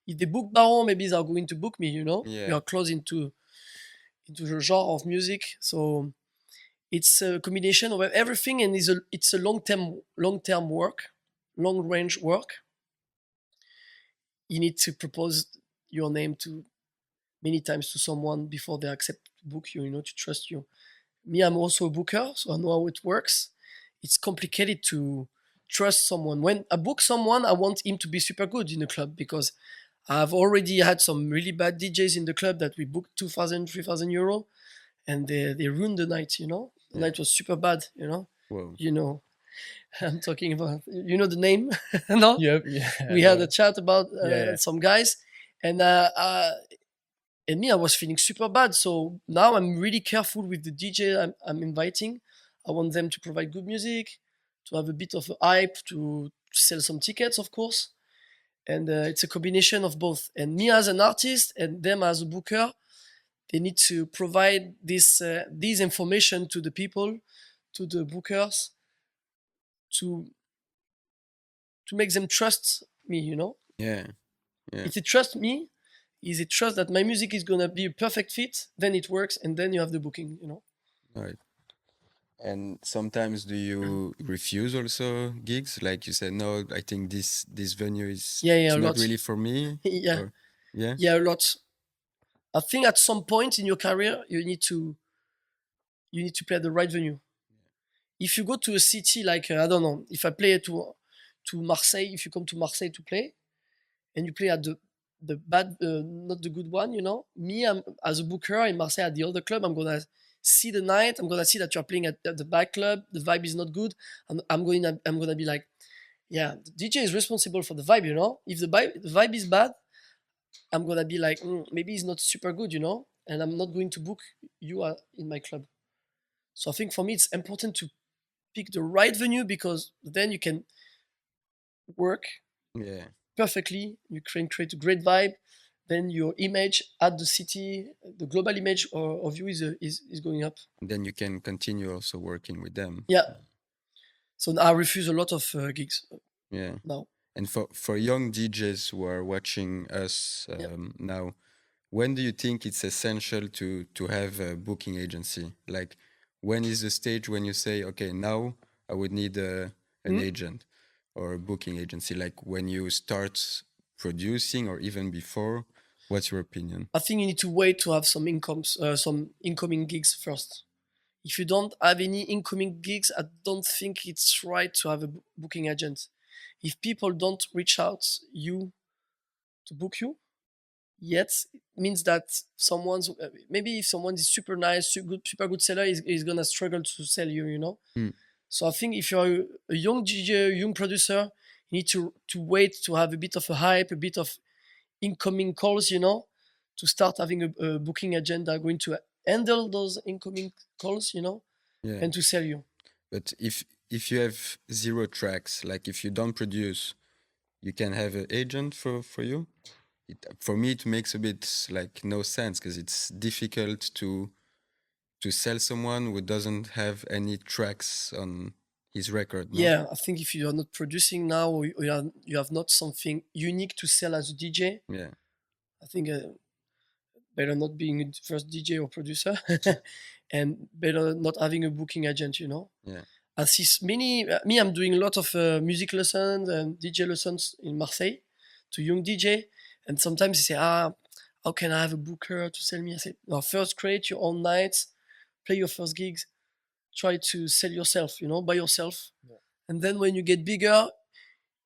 if they book Baron, maybe they are going to book me. You know, Yeah. we are close into the genre of music. So it's a combination of everything, and it's a long term work, long range work. You need to propose your name to many times to someone before they accept to book you. You know, to trust you. Me, I'm also a booker, so I know how it works. It's complicated to trust someone. When I book someone, I want him to be super good in the club, because I've already had some really bad DJs in the club that we booked 2,000, 3,000 euro, and they ruined the night. You know, the night was super bad. You know, Whoa. you know, I'm talking about, you know, the name, no? Yep. Yeah. We had a chat about Yeah. some guys, and me, I was feeling super bad. So now I'm really careful with the DJ I'm inviting. I want them to provide good music, to have a bit of a hype, to sell some tickets, of course. And it's a combination of both. And me as an artist and them as a booker, they need to provide this information to the people, to the bookers, to make them trust me. You know, Yeah. Yeah. if they trust me, is it trust that my music is gonna be a perfect fit, then it works, and then you have the booking. You know. Right. And sometimes do you refuse also gigs? Like you said, no, I think this venue is Yeah, it's a not lot. really for me. Yeah, Or yeah, yeah, a lot. I think at some point in your career, you need to play at the right venue. If you go to a city like I don't know, if I play to Marseille, if you come to Marseille to play and you play at the bad, not the good one, me, I'm as a booker in Marseille at the other club, I'm gonna see the night, I'm gonna see that you're playing at the bad club, the vibe is not good. I'm gonna be like, yeah, the DJ is responsible for the vibe, If the vibe is bad, I'm gonna be like, maybe it's not super good, and I'm not going to book you in my club. So I think for me, it's important to pick the right venue because then you can work yeah. perfectly. You can create a great vibe. Then your image at the city, the global image of you is going up. Then you can continue also working with them. Yeah. So I refuse a lot of gigs Yeah. now. And for young DJs who are watching us now, when do you think it's essential to have a booking agency? Like, when is the stage when you say, okay, now I would need an agent or a booking agency? Like when you start producing or even before? What's your opinion? I think you need to wait to have some incoming gigs first. If you don't have any incoming gigs, I don't think it's right to have a booking agent. If people don't reach out you to book you yet, it means that maybe if someone is super nice, super good seller, is gonna struggle to sell you. Mm. So I think if you're a young DJ, a young producer, you need to wait to have a bit of a hype, a bit of incoming calls, to start having a booking agenda going to handle those incoming calls, Yeah. and to sell you. But if you have zero tracks, like if you don't produce, you can have an agent for you. For me, it makes a bit like no sense because it's difficult to sell someone who doesn't have any tracks on his record. No? Yeah, I think if you are not producing now, or you have not something unique to sell as a DJ, Yeah. I think better not being a first DJ or producer, and better not having a booking agent. Yeah. I see me. I'm doing a lot of music lessons and DJ lessons in Marseille to young DJ, and sometimes they say, how can I have a booker to sell me? I say, no, first create your own nights, play your first gigs, try to sell yourself, by yourself, and then when you get bigger,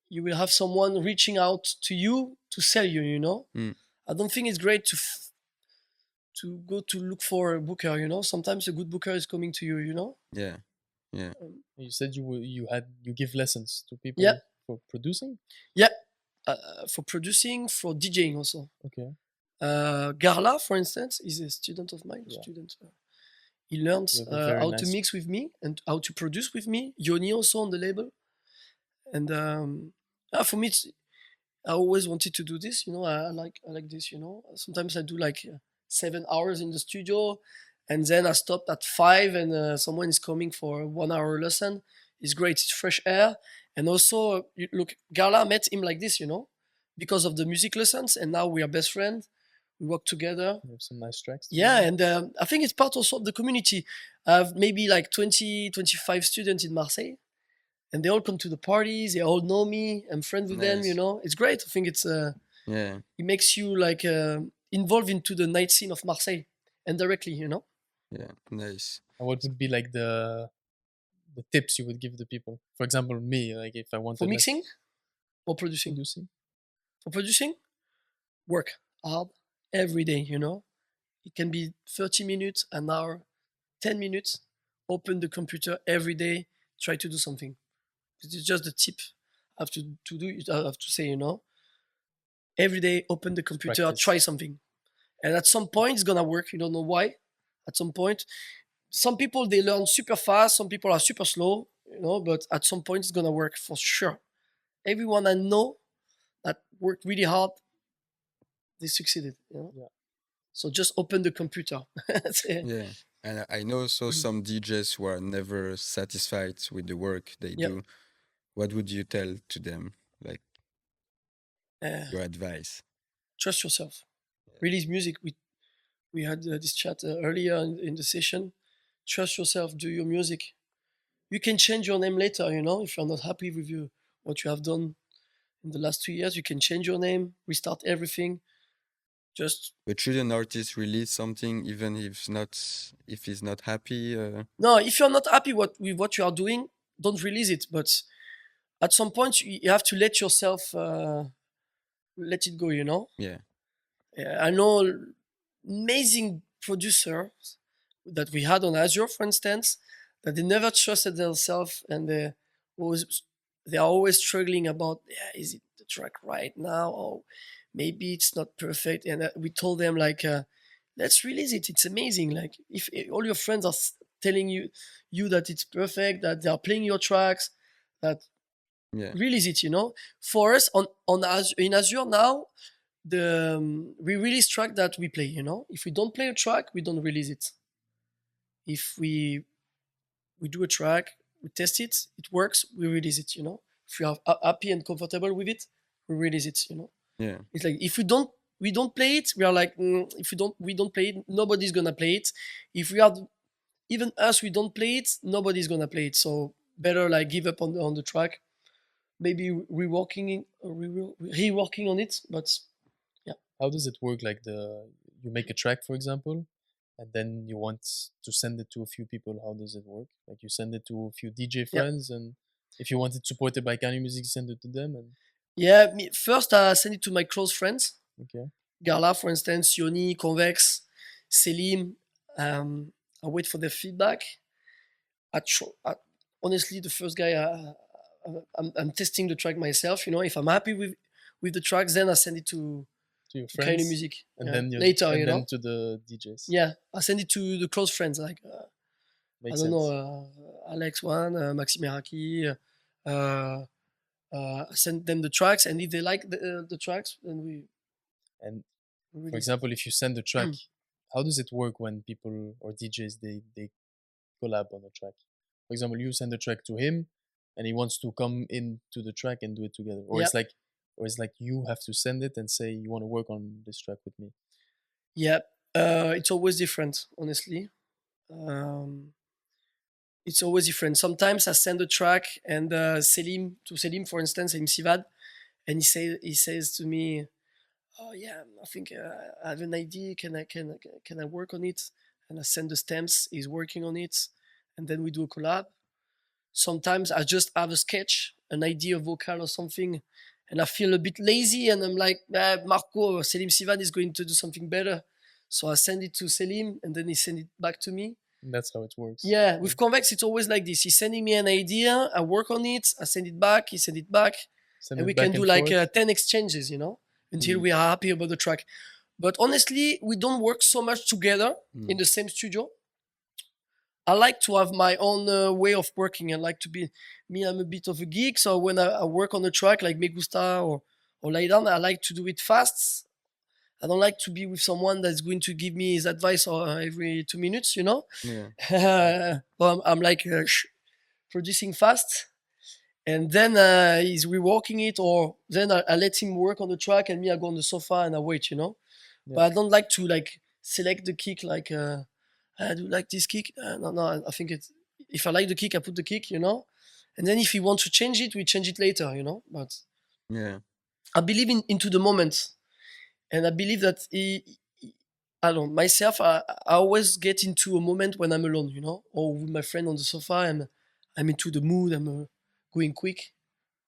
you will have someone reaching out to you to sell you. Mm. I don't think it's great to go to look for a booker. Sometimes a good booker is coming to you. Yeah. Yeah. You said you give lessons to people Yeah. for producing. Yeah, for producing, for DJing also. Okay. Garla, for instance, is a student of mine. Yeah. He learns You have a very how to nice- mix with me and how to produce with me. Yoni also on the label. And for me, I always wanted to do this. I like this. Sometimes I do like 7 hours in the studio, and then I stop at 5, and someone is coming for a 1 hour lesson. It's great. It's fresh air, and also look, Garla met him like this. Because of the music lessons, and now we are best friends. We work together. You have some nice tracks. Yeah, and I think it's part also of the community. I have maybe like 20, 25 students in Marseille, and they all come to the parties. They all know me. I'm friends with them. Nice. It's great. I think it's Yeah. it makes you like involved into the night scene of Marseille indirectly. Yeah. Nice. And what would be like the tips you would give the people? For example, me, like if I wanted For mixing or producing. producing. For producing, work hard every day. It can be 30 minutes, an hour, 10 minutes. Open the computer every day. Try to do something. This is just the tip I have to do. I have to say, every day, open the computer, Practice. try something. And at some point, it's going to work. You don't know why. At some point, some people, they learn super fast. Some people are super slow, but at some point, it's going to work for sure. Everyone I know that worked really hard, they succeeded. Yeah. So just open the computer. That's it. Yeah. And I know also some DJs who are never satisfied with the work they Yeah. do. What would you tell to them? Like your advice? Trust yourself. Release music. We had this chat earlier in the session. Trust yourself. Do your music. you can change your name later. You know, if you're not happy with what you have done in the last 2 years, you can change your name, restart everything. Just But should an artist release something even if he's not happy? no, if you're not happy with what you are doing, don't release it. But at some point, you have to let yourself let it go. You know. Yeah. I know amazing producers that we had on Azure, for instance, that they never trusted themselves, and they are always struggling about, yeah, is it the track right now, or maybe it's not perfect. And we told them like, let's release it. It's amazing. Like if all your friends are telling you that it's perfect, that they are playing your tracks, that Yeah. release it. You know, for us on Azure, in Azure now, we release track that we play. You know, if we don't play a track, we don't release it. If we do a track, we test it, it works, we release it. You know, if we are happy and comfortable with it, we release it. You know, Yeah. it's like if we don't play it, we are like, if we don't play it, nobody's gonna play it. If we are even us, we don't play it, nobody's gonna play it. So better like give up on the track. Maybe reworking on it, but yeah. How does it work? Like you make a track, for example, and then you want to send it to a few people. How does it work? Like you send it to a few DJ Yeah. friends, and if you want it supported by keinemusik, you send it to them. And Yeah, first I send it to my close friends. okay, Garla, for instance, Yoni, Convex, Selim. I wait for their feedback. Honestly, the first guy, I'm testing the track myself. You know, if I'm happy with the tracks, then I send it to your kind of friends, music. and Yeah. then Later, and you then know. to the DJs. Yeah, I send it to the close friends like I Makes don't sense. know, Alex one, Maxime Meraki. I send them the tracks, and if they like the tracks, then we And release for it. example, if you send a track, how does it work when people or DJs they collab on a track? For example, you send a track to him, and he wants to come into the track and do it together, or Yeah. it's like you have to send it and say you want to work on this track with me. Yeah, it's always different, honestly. It's always different. Sometimes I send a track and Selim, for instance, Selim Sivad, and he says to me, "Oh yeah, I think I have an idea. Can I work on it?" And I send the stems. He's working on it, and then we do a collab. Sometimes I just have a sketch, an idea, a vocal or something, and I feel a bit lazy, and I'm like, Marco, Selim Sivan is going to do something better. So I send it to Selim, and then he send it back to me. And that's how it works. Yeah, with Convex, it's always like this. He's sending me an idea, I work on it, I send it back, he send it back, Send and it we back can do and like forth. 10 exchanges, you know, until we are happy about the track. But honestly, we don't work so much together in the same studio. I like to have my own way of working. I like to be me. I'm a bit of a geek, so when I work on a track like Me Gusta or Lay Down, I like to do it fast. I don't like to be with someone that's going to give me his advice every 2 minutes. You know. Yeah. Well, I'm like producing fast, and then he's reworking it, or then I let him work on the track, and me I go on the sofa and I wait. You know. Yeah. But I don't like to like select the kick like. I do like this kick. No, I think it's if I like the kick, I put the kick, you know. And then if he wants to change it, we change it later, you know. But Yeah. I believe into the moment, and I believe that I don't myself. I always get into a moment when I'm alone, you know, or with my friend on the sofa, and I'm into the mood. I'm going quick.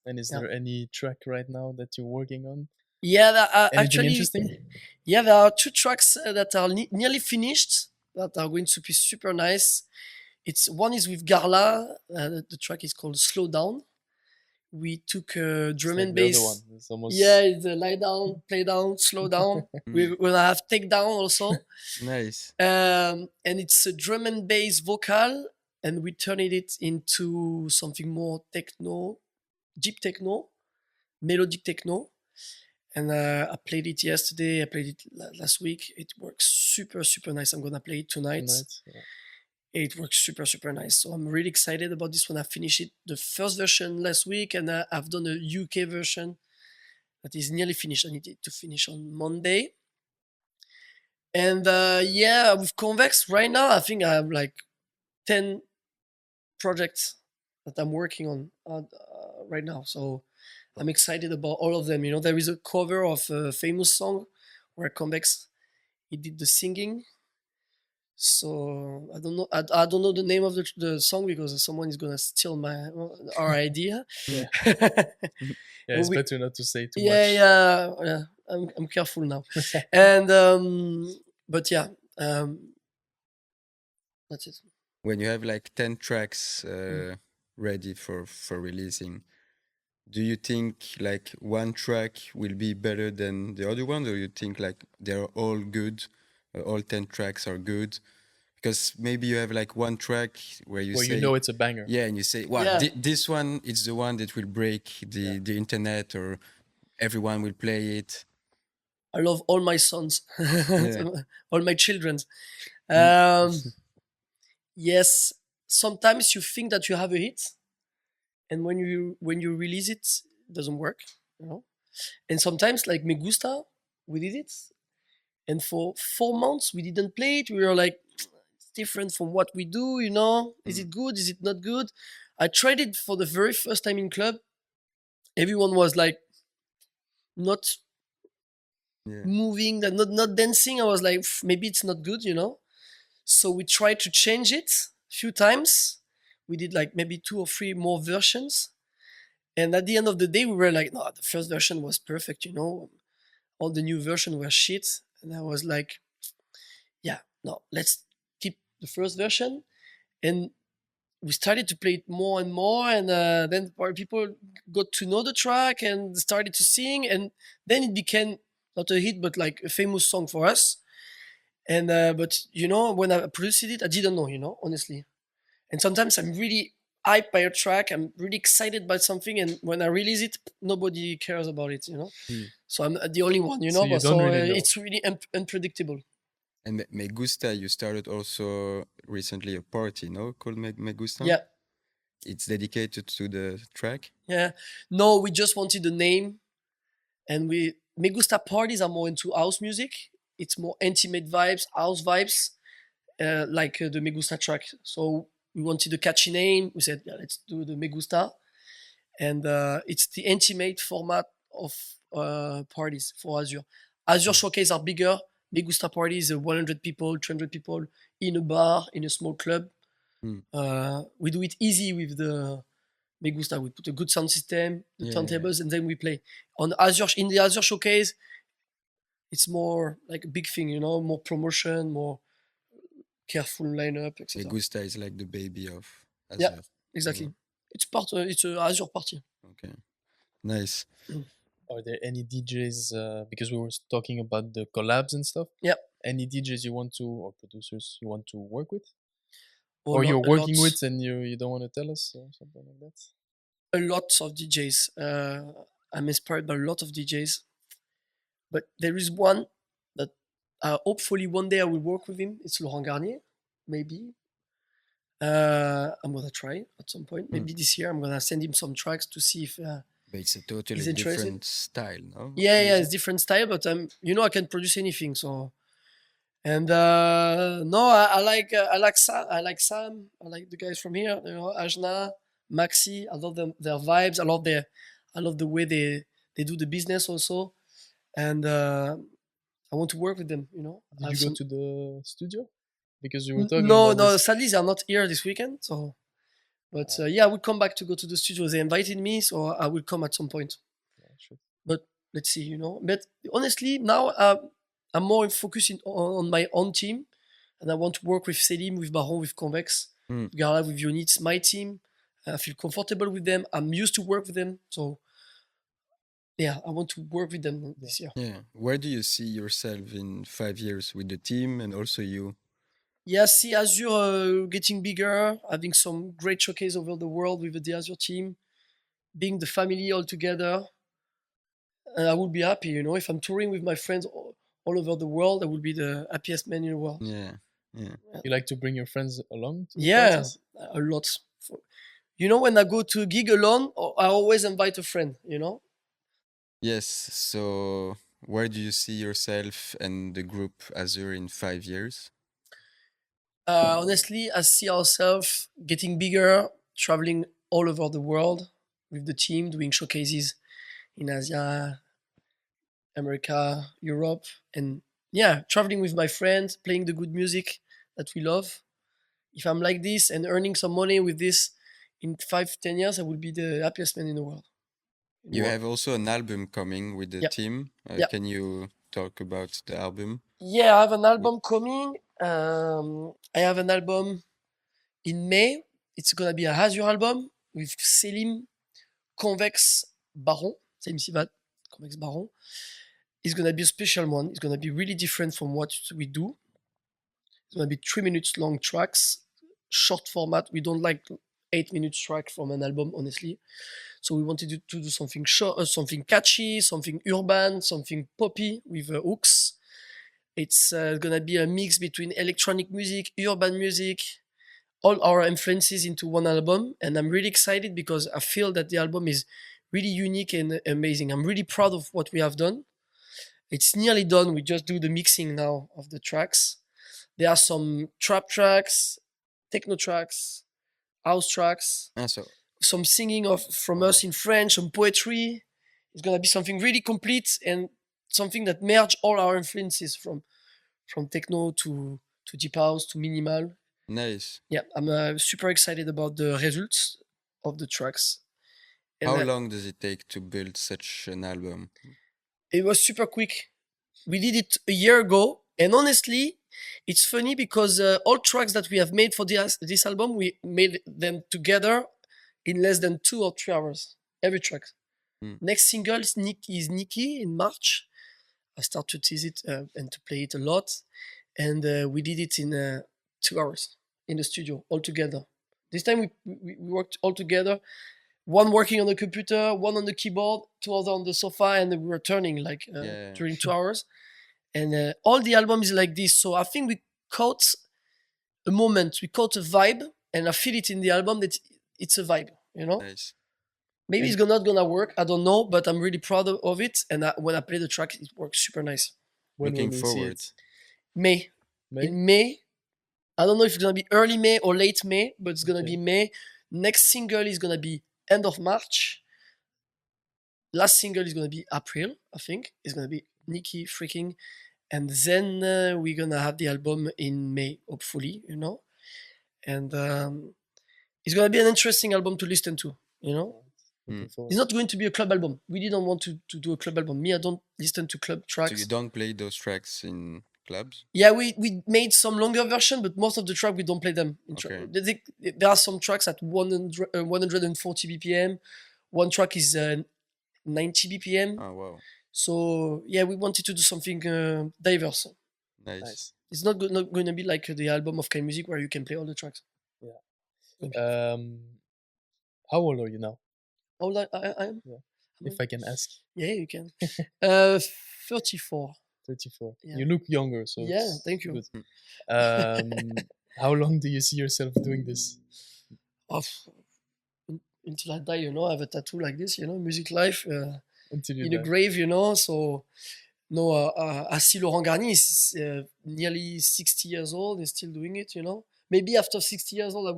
And is Yeah. there any track right now that you're working on? Yeah, Anything actually, interesting? yeah, there are two tracks that are nearly finished that are going to be super nice. It's one is with Garla. The track is called "Slow Down." We took drum It's like and the other bass. one. It's almost Yeah, it's a lie down, play down, slow down. We're gonna have take down also. Nice. And it's a drum and bass vocal, and we turned it into something more techno, deep techno, melodic techno. And I played it yesterday. I played it last week. It works super nice. I'm gonna play it tonight. Yeah. It works super nice. So I'm really excited about this one. I finished it the first version last week, and I've done a UK version that is nearly finished. I need it to finish on Monday. And yeah, with Convex right now, I think I have like 10 projects that I'm working on right now. So I'm excited about all of them. You know, there is a cover of a famous song where Convex he did the singing. So I don't know. I don't know the name of the song because someone is gonna steal our idea. Yeah. And Yeah, it's we, better not to say too yeah, much. yeah. I'm careful now. And but yeah, that's it. When you have like 10 tracks ready for releasing, do you think like one track will be better than the other one, or you think like they're all good, all 10 tracks are good? Because maybe you have like one track where you Where say, you know it's a banger. yeah, and you say, wow, Yeah. this one is the one that will break the internet, or everyone will play it. I love all my sons, Yeah. all my children. Yes, sometimes you think that you have a hit, and when you release it, it doesn't work. You know, and sometimes like Me Gusta, we did it, and for 4 months we didn't play it. We were like, it's different from what we do. You know, is it good? Is it not good? I tried it for the very first time in club. Everyone was like, not Yeah. moving, not dancing. I was like, maybe it's not good. You know. So we tried to change it a few times. We did like maybe 2 or 3 more versions. And at the end of the day, we were like, no, the first version was perfect, you know. All the new version were shit. And I was like, yeah, no, let's keep the first version. And we started to play it more and more. And then people got to know the track and started to sing. And then it became not a hit, but like a famous song for us. And but you know, when I produced it, I didn't know, you know, honestly. And sometimes I'm really hyped by a track. I'm really excited by something, and when I release it, nobody cares about it, you know. So I'm the only one, you So know. you But don't so really know. it's really unpredictable. And Me Gusta, you started also recently a party, no? Called Me Gusta? Yeah, It's dedicated to the track? yeah. No, we just wanted a name, and we Me Gusta parties are more into house music. It's more intimate vibes, house vibes, like the Me Gusta track. So we wanted a catchy name. We said, yeah, let's do the Me Gusta. And it's the intimate format of parties for Azure. Azure showcase are bigger. Me Gusta party is 100 people, 200 people in a bar, in a small club. We do it easy with the Me Gusta. We put a good sound system, the turntables, and then we play. On Azure, in the Azure showcase, it's more like a big thing, you know, more promotion, more careful lineup, Me etc. Gusta is like the baby of Yeah, Azure. exactly. It's it's a Azure party. Okay, nice. Are there any DJs, because we were talking about the collabs and stuff, Yeah, any DJs you want to, or producers you want to work with? a Or lot, you're a lot. working with and you don't want to tell us, or something like that? A lot of DJs. I'm inspired by a lot of DJs, but there is one that hopefully one day I will work with him. It's Laurent Garnier, maybe. I'm gonna try at some point. Maybe this year I'm gonna send him some tracks to see if But it's a totally he's interested. different style, no? of Yeah, music? it's different style, but you know, I can produce anything. So, and no, I like Sam. I like Sam. I like the guys from here. You know, Ajna, Maxi. I love them, their vibes. I love the way they do the business also, and I want to work with them. You know, Did you go to the studio? Because we were talking no, about no. this. Sadly, they're not here this weekend. So, but yeah, I will come back to go to the studio. They invited me, so I will come at some point. Yeah, sure. But let's see, you know. But honestly, now I'm more focusing on my own team, and I want to work with Selim, with Baron, with Convex, with Garla, with Unit. It's my team. I feel comfortable with them. I'm used to work with them, so yeah, I want to work with them this year. Yeah. Where do you see yourself in 5 years with the team and also you? Yeah, see Azure getting bigger, having some great showcase over the world with the Azure team, being the family all together. And I would be happy, you know, if I'm touring with my friends all over the world, I would be the happiest man in the world. Yeah. Yeah. You like to bring your friends along to the Yeah, parties? a lot. You know, when I go to a gig alone, I always invite a friend, you know? Yes. So where do you see yourself and the group Azure in 5 years? Honestly, I see ourselves getting bigger, traveling all over the world with the team, doing showcases in Asia, America, Europe, and yeah, traveling with my friends, playing the good music that we love. If I'm like this and earning some money with this in 5, 10 years, I will be the happiest man in the world. You have also an album coming with the Yeah. team. Yeah. Can you talk about the album? Yeah, I have an album coming. I have an album in May. It's gonna be a Azure album with Selim, Convex, Baron. Selim Sivat, Convex Baron. It's gonna be a special one. It's gonna be really different from what we do. It's gonna be 3 minutes long tracks, short format. We don't like 8 minutes track from an album, honestly. So we wanted to do something short, something catchy, something urban, something poppy with hooks. It's gonna be a mix between electronic music, urban music, all our influences into one album. And I'm really excited because I feel that the album is really unique and amazing. I'm really proud of what we have done. It's nearly done. We just do the mixing now of the tracks. There are some trap tracks, techno tracks, house tracks, So some singing from us in French, some poetry. It's gonna be something really complete and something that merge all our influences from techno to deep house to minimal. nice. Yeah, I'm super excited about the results of the tracks. And How long does it take to build such an album? it was super quick. We did it a year ago, and honestly, it's funny because all tracks that we have made for this album, we made them together in less than 2 or 3 hours. Every track. Next single is Nikki in March. I start to tease it and to play it a lot, and we did it in 2 hours in the studio all together. This time we worked all together. One working on the computer, one on the keyboard, two other on the sofa, and we were turning like during 2 hours. And all the album is like this. So I think we caught a moment, we caught a vibe, and I feel it in the album that it's a vibe, you know? Nice. Maybe it's not gonna work, I don't know, but I'm really proud of it. And when I play the track, it works super nice. When Looking will we see forward. it? May. May? In May. I don't know if it's gonna be early May or late May, but it's gonna be May. Next single is gonna be end of March. Last single is gonna be April, I think. It's gonna be Nikki freaking. And then we're gonna have the album in May, hopefully, you know. And it's gonna be an interesting album to listen to, you know. It's not going to be a club album. We didn't want to do a club album. Me, I don't listen to club tracks. So you don't play those tracks in clubs? Yeah, we made some longer version, but most of the track we don't play them. There are some tracks at 140 BPM. One track is 90 BPM. Oh wow! So yeah, we wanted to do something diverse. Nice. It's not going to be like the album of keinemusik where you can play all the tracks. Yeah. How old are you now? How old I am? Yeah. If I can ask. Yeah, you can. 34. 34. Yeah. You look younger, so yeah, thank you. Good. How long do you see yourself doing this? Until I die, you know. I have a tattoo like this, you know, music life Until you in die. a grave, you know. So no, I see Laurent Garnier is nearly 60 years old and still doing it, you know. Maybe after 60 years old,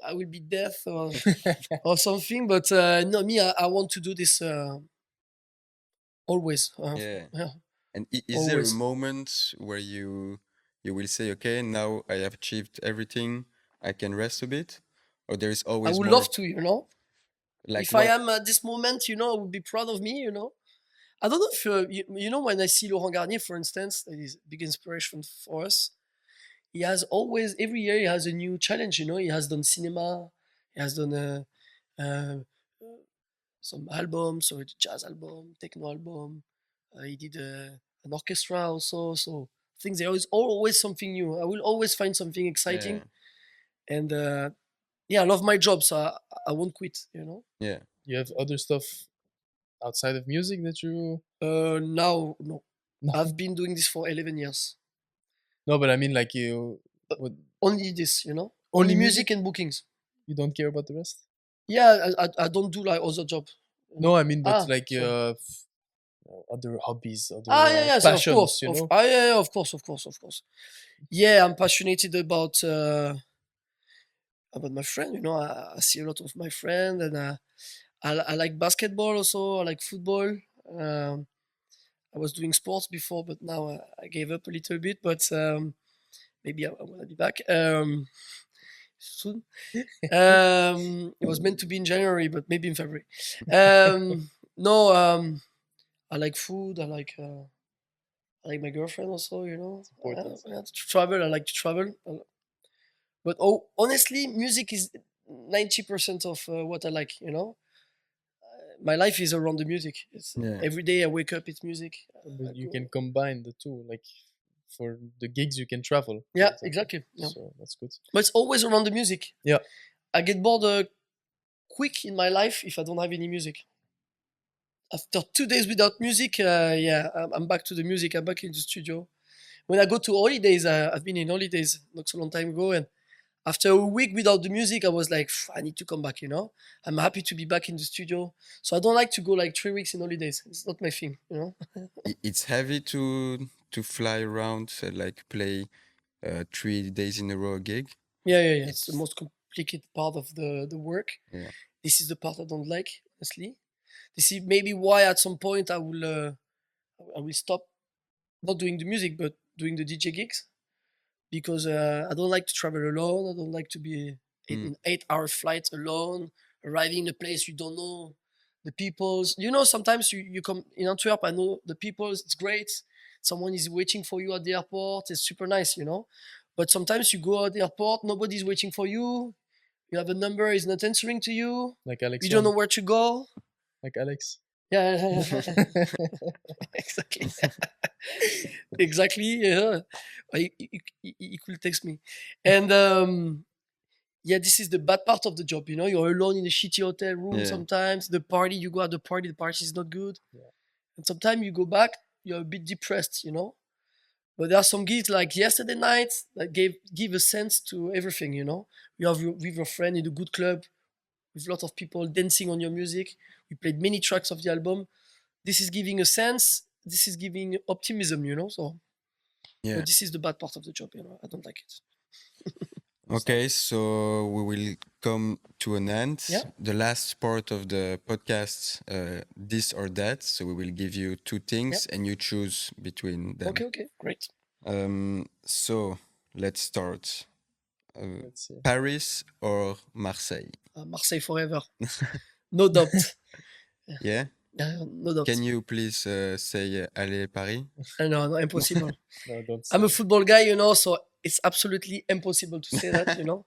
I will be deaf or something. But no, me, I want to do this always. Yeah. Yeah. And is there a moment where you will say, okay, now I have achieved everything, I can rest a bit? Or there is always I would more? love to, you know. Like if I am at this moment, you know, I would be proud of me, you know. I don't know if, you know, when I see Laurent Garnier, for instance, that is a big inspiration for us. He has always, every year, he has a new challenge, you know. He has done cinema, he has done some albums, so a jazz album, techno album. He did an orchestra also, so I think there is always something new. I will always find something exciting. Yeah. And yeah, I love my job, so I won't quit, you know. Yeah. You have other stuff outside of music that you... Now, no. I've been doing this for 11 years. No, but I mean like you... Only this, you know. Only music and bookings. You don't care about the rest? Yeah, I don't do like other job. No, I mean, but like other hobbies, other yeah, passions, so of course, you know? yeah, of course. Yeah, I'm passionate about about my friend. You know, I see a lot of my friend, and I like basketball also. I like football. Um, I was doing sports before, but now I gave up a little bit. But maybe I want to be back soon. It was meant to be in January, but maybe in February. No, I like food. I like my girlfriend also. You know, Important. to travel. I like to travel. But honestly, music is 90% of what I like. You know, my life is around the music. It's Yeah. every day I wake up, it's music. But you can combine the two. Like for the gigs, you can travel. for Yeah, example. exactly. Yeah. So that's good. But it's always around the music. Yeah. I get bored quick in my life if I don't have any music. After 2 days without music, yeah, I'm back to the music. I'm back in the studio. When I go to holidays, I've been in holidays not so long time ago, and after a week without the music, I was like, I need to come back. You know, I'm happy to be back in the studio. So I don't like to go like 3 weeks in holidays. It's not my thing. You know. It's heavy to fly around, like play 3 days in a row gig. Yeah. It's the most complicated part of the work. Yeah. This is the part I don't like, honestly. This is maybe why at some point I will stop not doing the music but doing the DJ gigs, because I don't like to travel alone. I don't like to be in an 8-hour flight alone, arriving in a place you don't know the peoples. You know, sometimes you come in Antwerp, I know the peoples, it's great. Someone is waiting for you at the airport, it's super nice, you know. But sometimes you go at the airport, nobody's waiting for you. You have a number, is not answering to you. Like Alex. You don't know where to go. Like Alex. Yeah. Exactly. Exactly. Yeah. He could text me, and yeah, this is the bad part of the job. You know, you're alone in a shitty hotel room. Yeah. Sometimes the party, you go at the party is not good, Yeah. and sometimes you go back, you're a bit depressed. You know, but there are some gigs like yesterday night that give a sense to everything. You know, you have with your friend in a good club with a lot of people dancing on your music. We played many tracks of the album. This is giving a sense. This is giving optimism. You know, so. Yeah. But this is the bad part of the job. You know, I don't like it. Okay, so we will come to an end. Yeah. The last part of the podcast, this or that. So we will give you two things and you choose between them. Okay, great. So let's start. Let's see. Paris or Marseille? Marseille forever. No doubt. Yeah? No doubt. Can you please say Allez Paris? No, impossible. No, don't. I'm a football guy, you know, so it's absolutely impossible to say that, you know.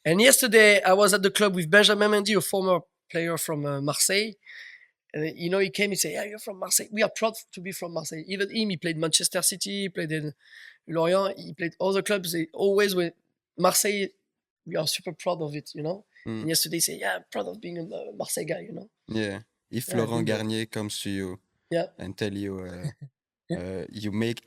And yesterday I was at the club with Benjamin Mendy, a former player from Marseille. And you know, he came and said, "Yeah, you're from Marseille. We are proud to be from Marseille." Even him, he played Manchester City, he played in Lorient, he played other clubs. They always went Marseille. We are super proud of it, you know. And yesterday he said, "Yeah, I'm proud of being a Marseille guy," you know. Yeah. If Yeah, Laurent Garnier comes to you and tell you,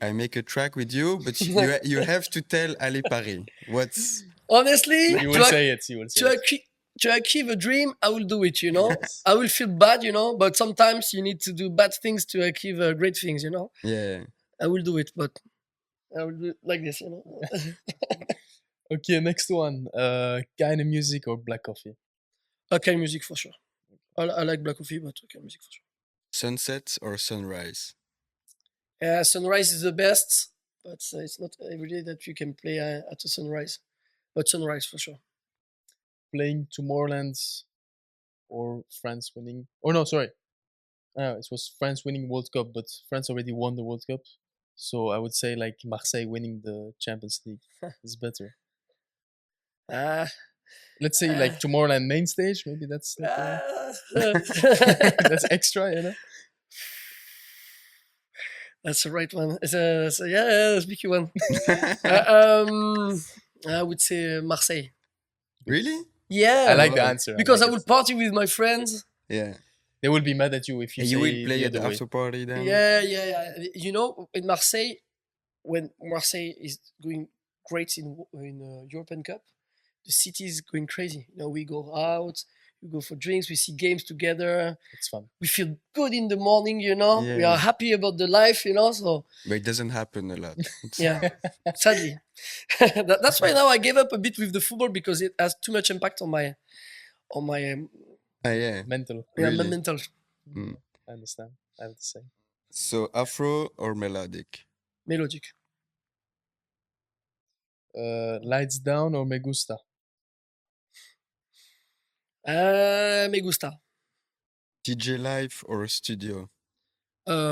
I make a track with you, but you have to tell Ali Paris. What's honestly? You will say it. You will say it. To achieve a dream, I will do it, you know. Yes. I will feel bad, you know, but sometimes you need to do bad things to achieve great things, you know. Yeah. I will do it, but I will do it like this, you know. Okay, next one. Keinemusik or black coffee? Keinemusik for sure. I like black coffee, but Keinemusik for sure. Sunset or sunrise? Sunrise is the best, but it's not every day that you can play at a sunrise. But sunrise for sure. Playing Tomorrowland or France winning? Oh no, sorry. It was France winning World Cup, but France already won the World Cup. So I would say like Marseille winning the Champions League is better. Let's say like Tomorrowland main stage. Maybe that's like, that's extra, you know. That's the right one. It's a that's a big one. I would say Marseille. Really? Yeah. I like the answer. Because I like would party with my friends. Yeah. They will be mad at you if you And say you will play the at the other way. after party then? Yeah. You know, in Marseille, when Marseille is going great in European Cup, the city is going crazy. You know, we go out, We go for drinks. We see games together. It's fun. We feel good in the morning, you know. We Yeah. are happy about the life, you know. So But it doesn't happen a lot. yeah, sadly, that's why now I gave up a bit with the football because it has too much impact on my Yeah. Mental. Really? mental. Mm. I understand. I have the same. So Afro or melodic? Melodic. Lights down or me gusta? Me gusta. DJ live or studio?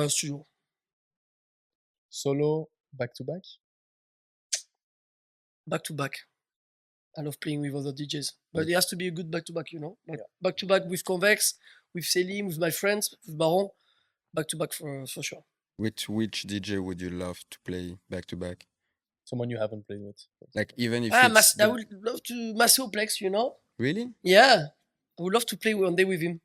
Studio. Solo, back to back? Back to back. I love playing with other DJs, but But- it has to be a good back to back, you know. Yeah. Back to back with Convex, with Selim, with my friends, with Baron. Back to back for sure. Which DJ would you love to play back to back? Someone you haven't played with. Like even if I it's would love to Masoplex, you know. really? Yeah, I would love to play one day with him.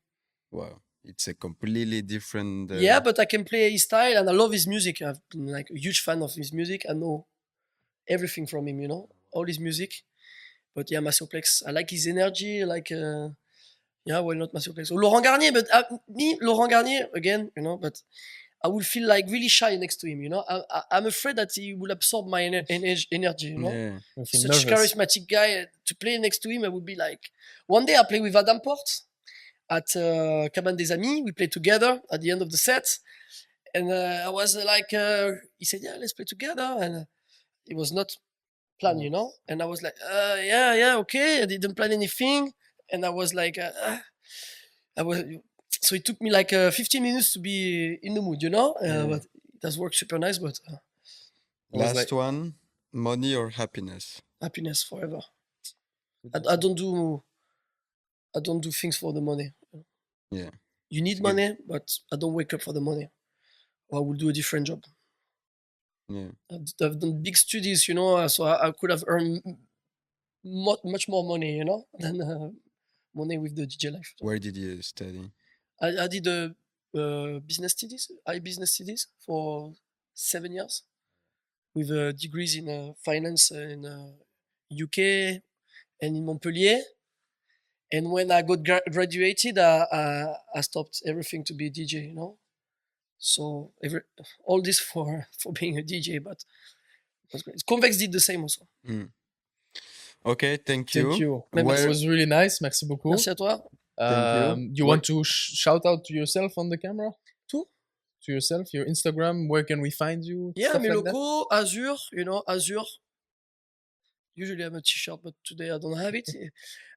Wow, it's a completely different. Yeah, but I can play his style and I love his music. I've been like a huge fan of his music. I know everything from him, you know, all his music. But yeah, Masoplex. I like his energy. I like, yeah, why not Masoplex? Or Laurent Garnier, but me, Laurent Garnier, again, you know, but I will feel like really shy next to him, you know. I'm afraid that he will absorb my energy, you know. Yeah. You feel Such nervous. charismatic guy. To play next to him, I would be like, one day I play with Adam Porte at Cabane des Amis. We played together at the end of the set. And I was like, he said, yeah, let's play together. And it was not planned, you know. And I was like, yeah, okay. I didn't plan anything. And I was like, so it took me like 15 minutes to be in the mood, you know. Yeah. But it has worked super nice. But was Last like- one, money or happiness? happiness forever. I don't do things for the money. Yeah. You need Good. money, but I don't wake up for the money. Or I will do a different job. Yeah. I've done big studies, you know, so I could have earned much more money, you know, than money with the DJ life. Where did you study? I did business studies, business studies for 7 years with degrees in finance in UK and in Montpellier. And when I got graduated, I stopped everything to be a DJ, you know. So all this for being a DJ, but it was great. Convex did the same also. Okay, thank you. Thank you. Même It Where, was really nice. Merci beaucoup. Merci à toi. Thank you. You want to shout out to yourself on the camera? To? To yourself, your Instagram. Where can we find you? Yeah, Stuff like that? Meloko, Azure, you know, Azure. Usually I have a t-shirt, but today I don't have it.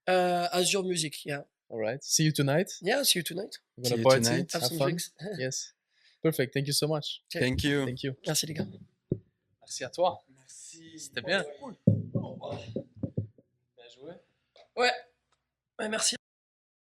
Azure Music, yeah. All right. See you tonight. Yeah, see you tonight. We're See gonna you party. tonight. Have Have some fun. drinks. Yes. Perfect. Thank you so much. thank you. Thank you. Merci les gars. Merci à toi. C'était bien. Cool. Bien joué. Ouais. Ouais, merci.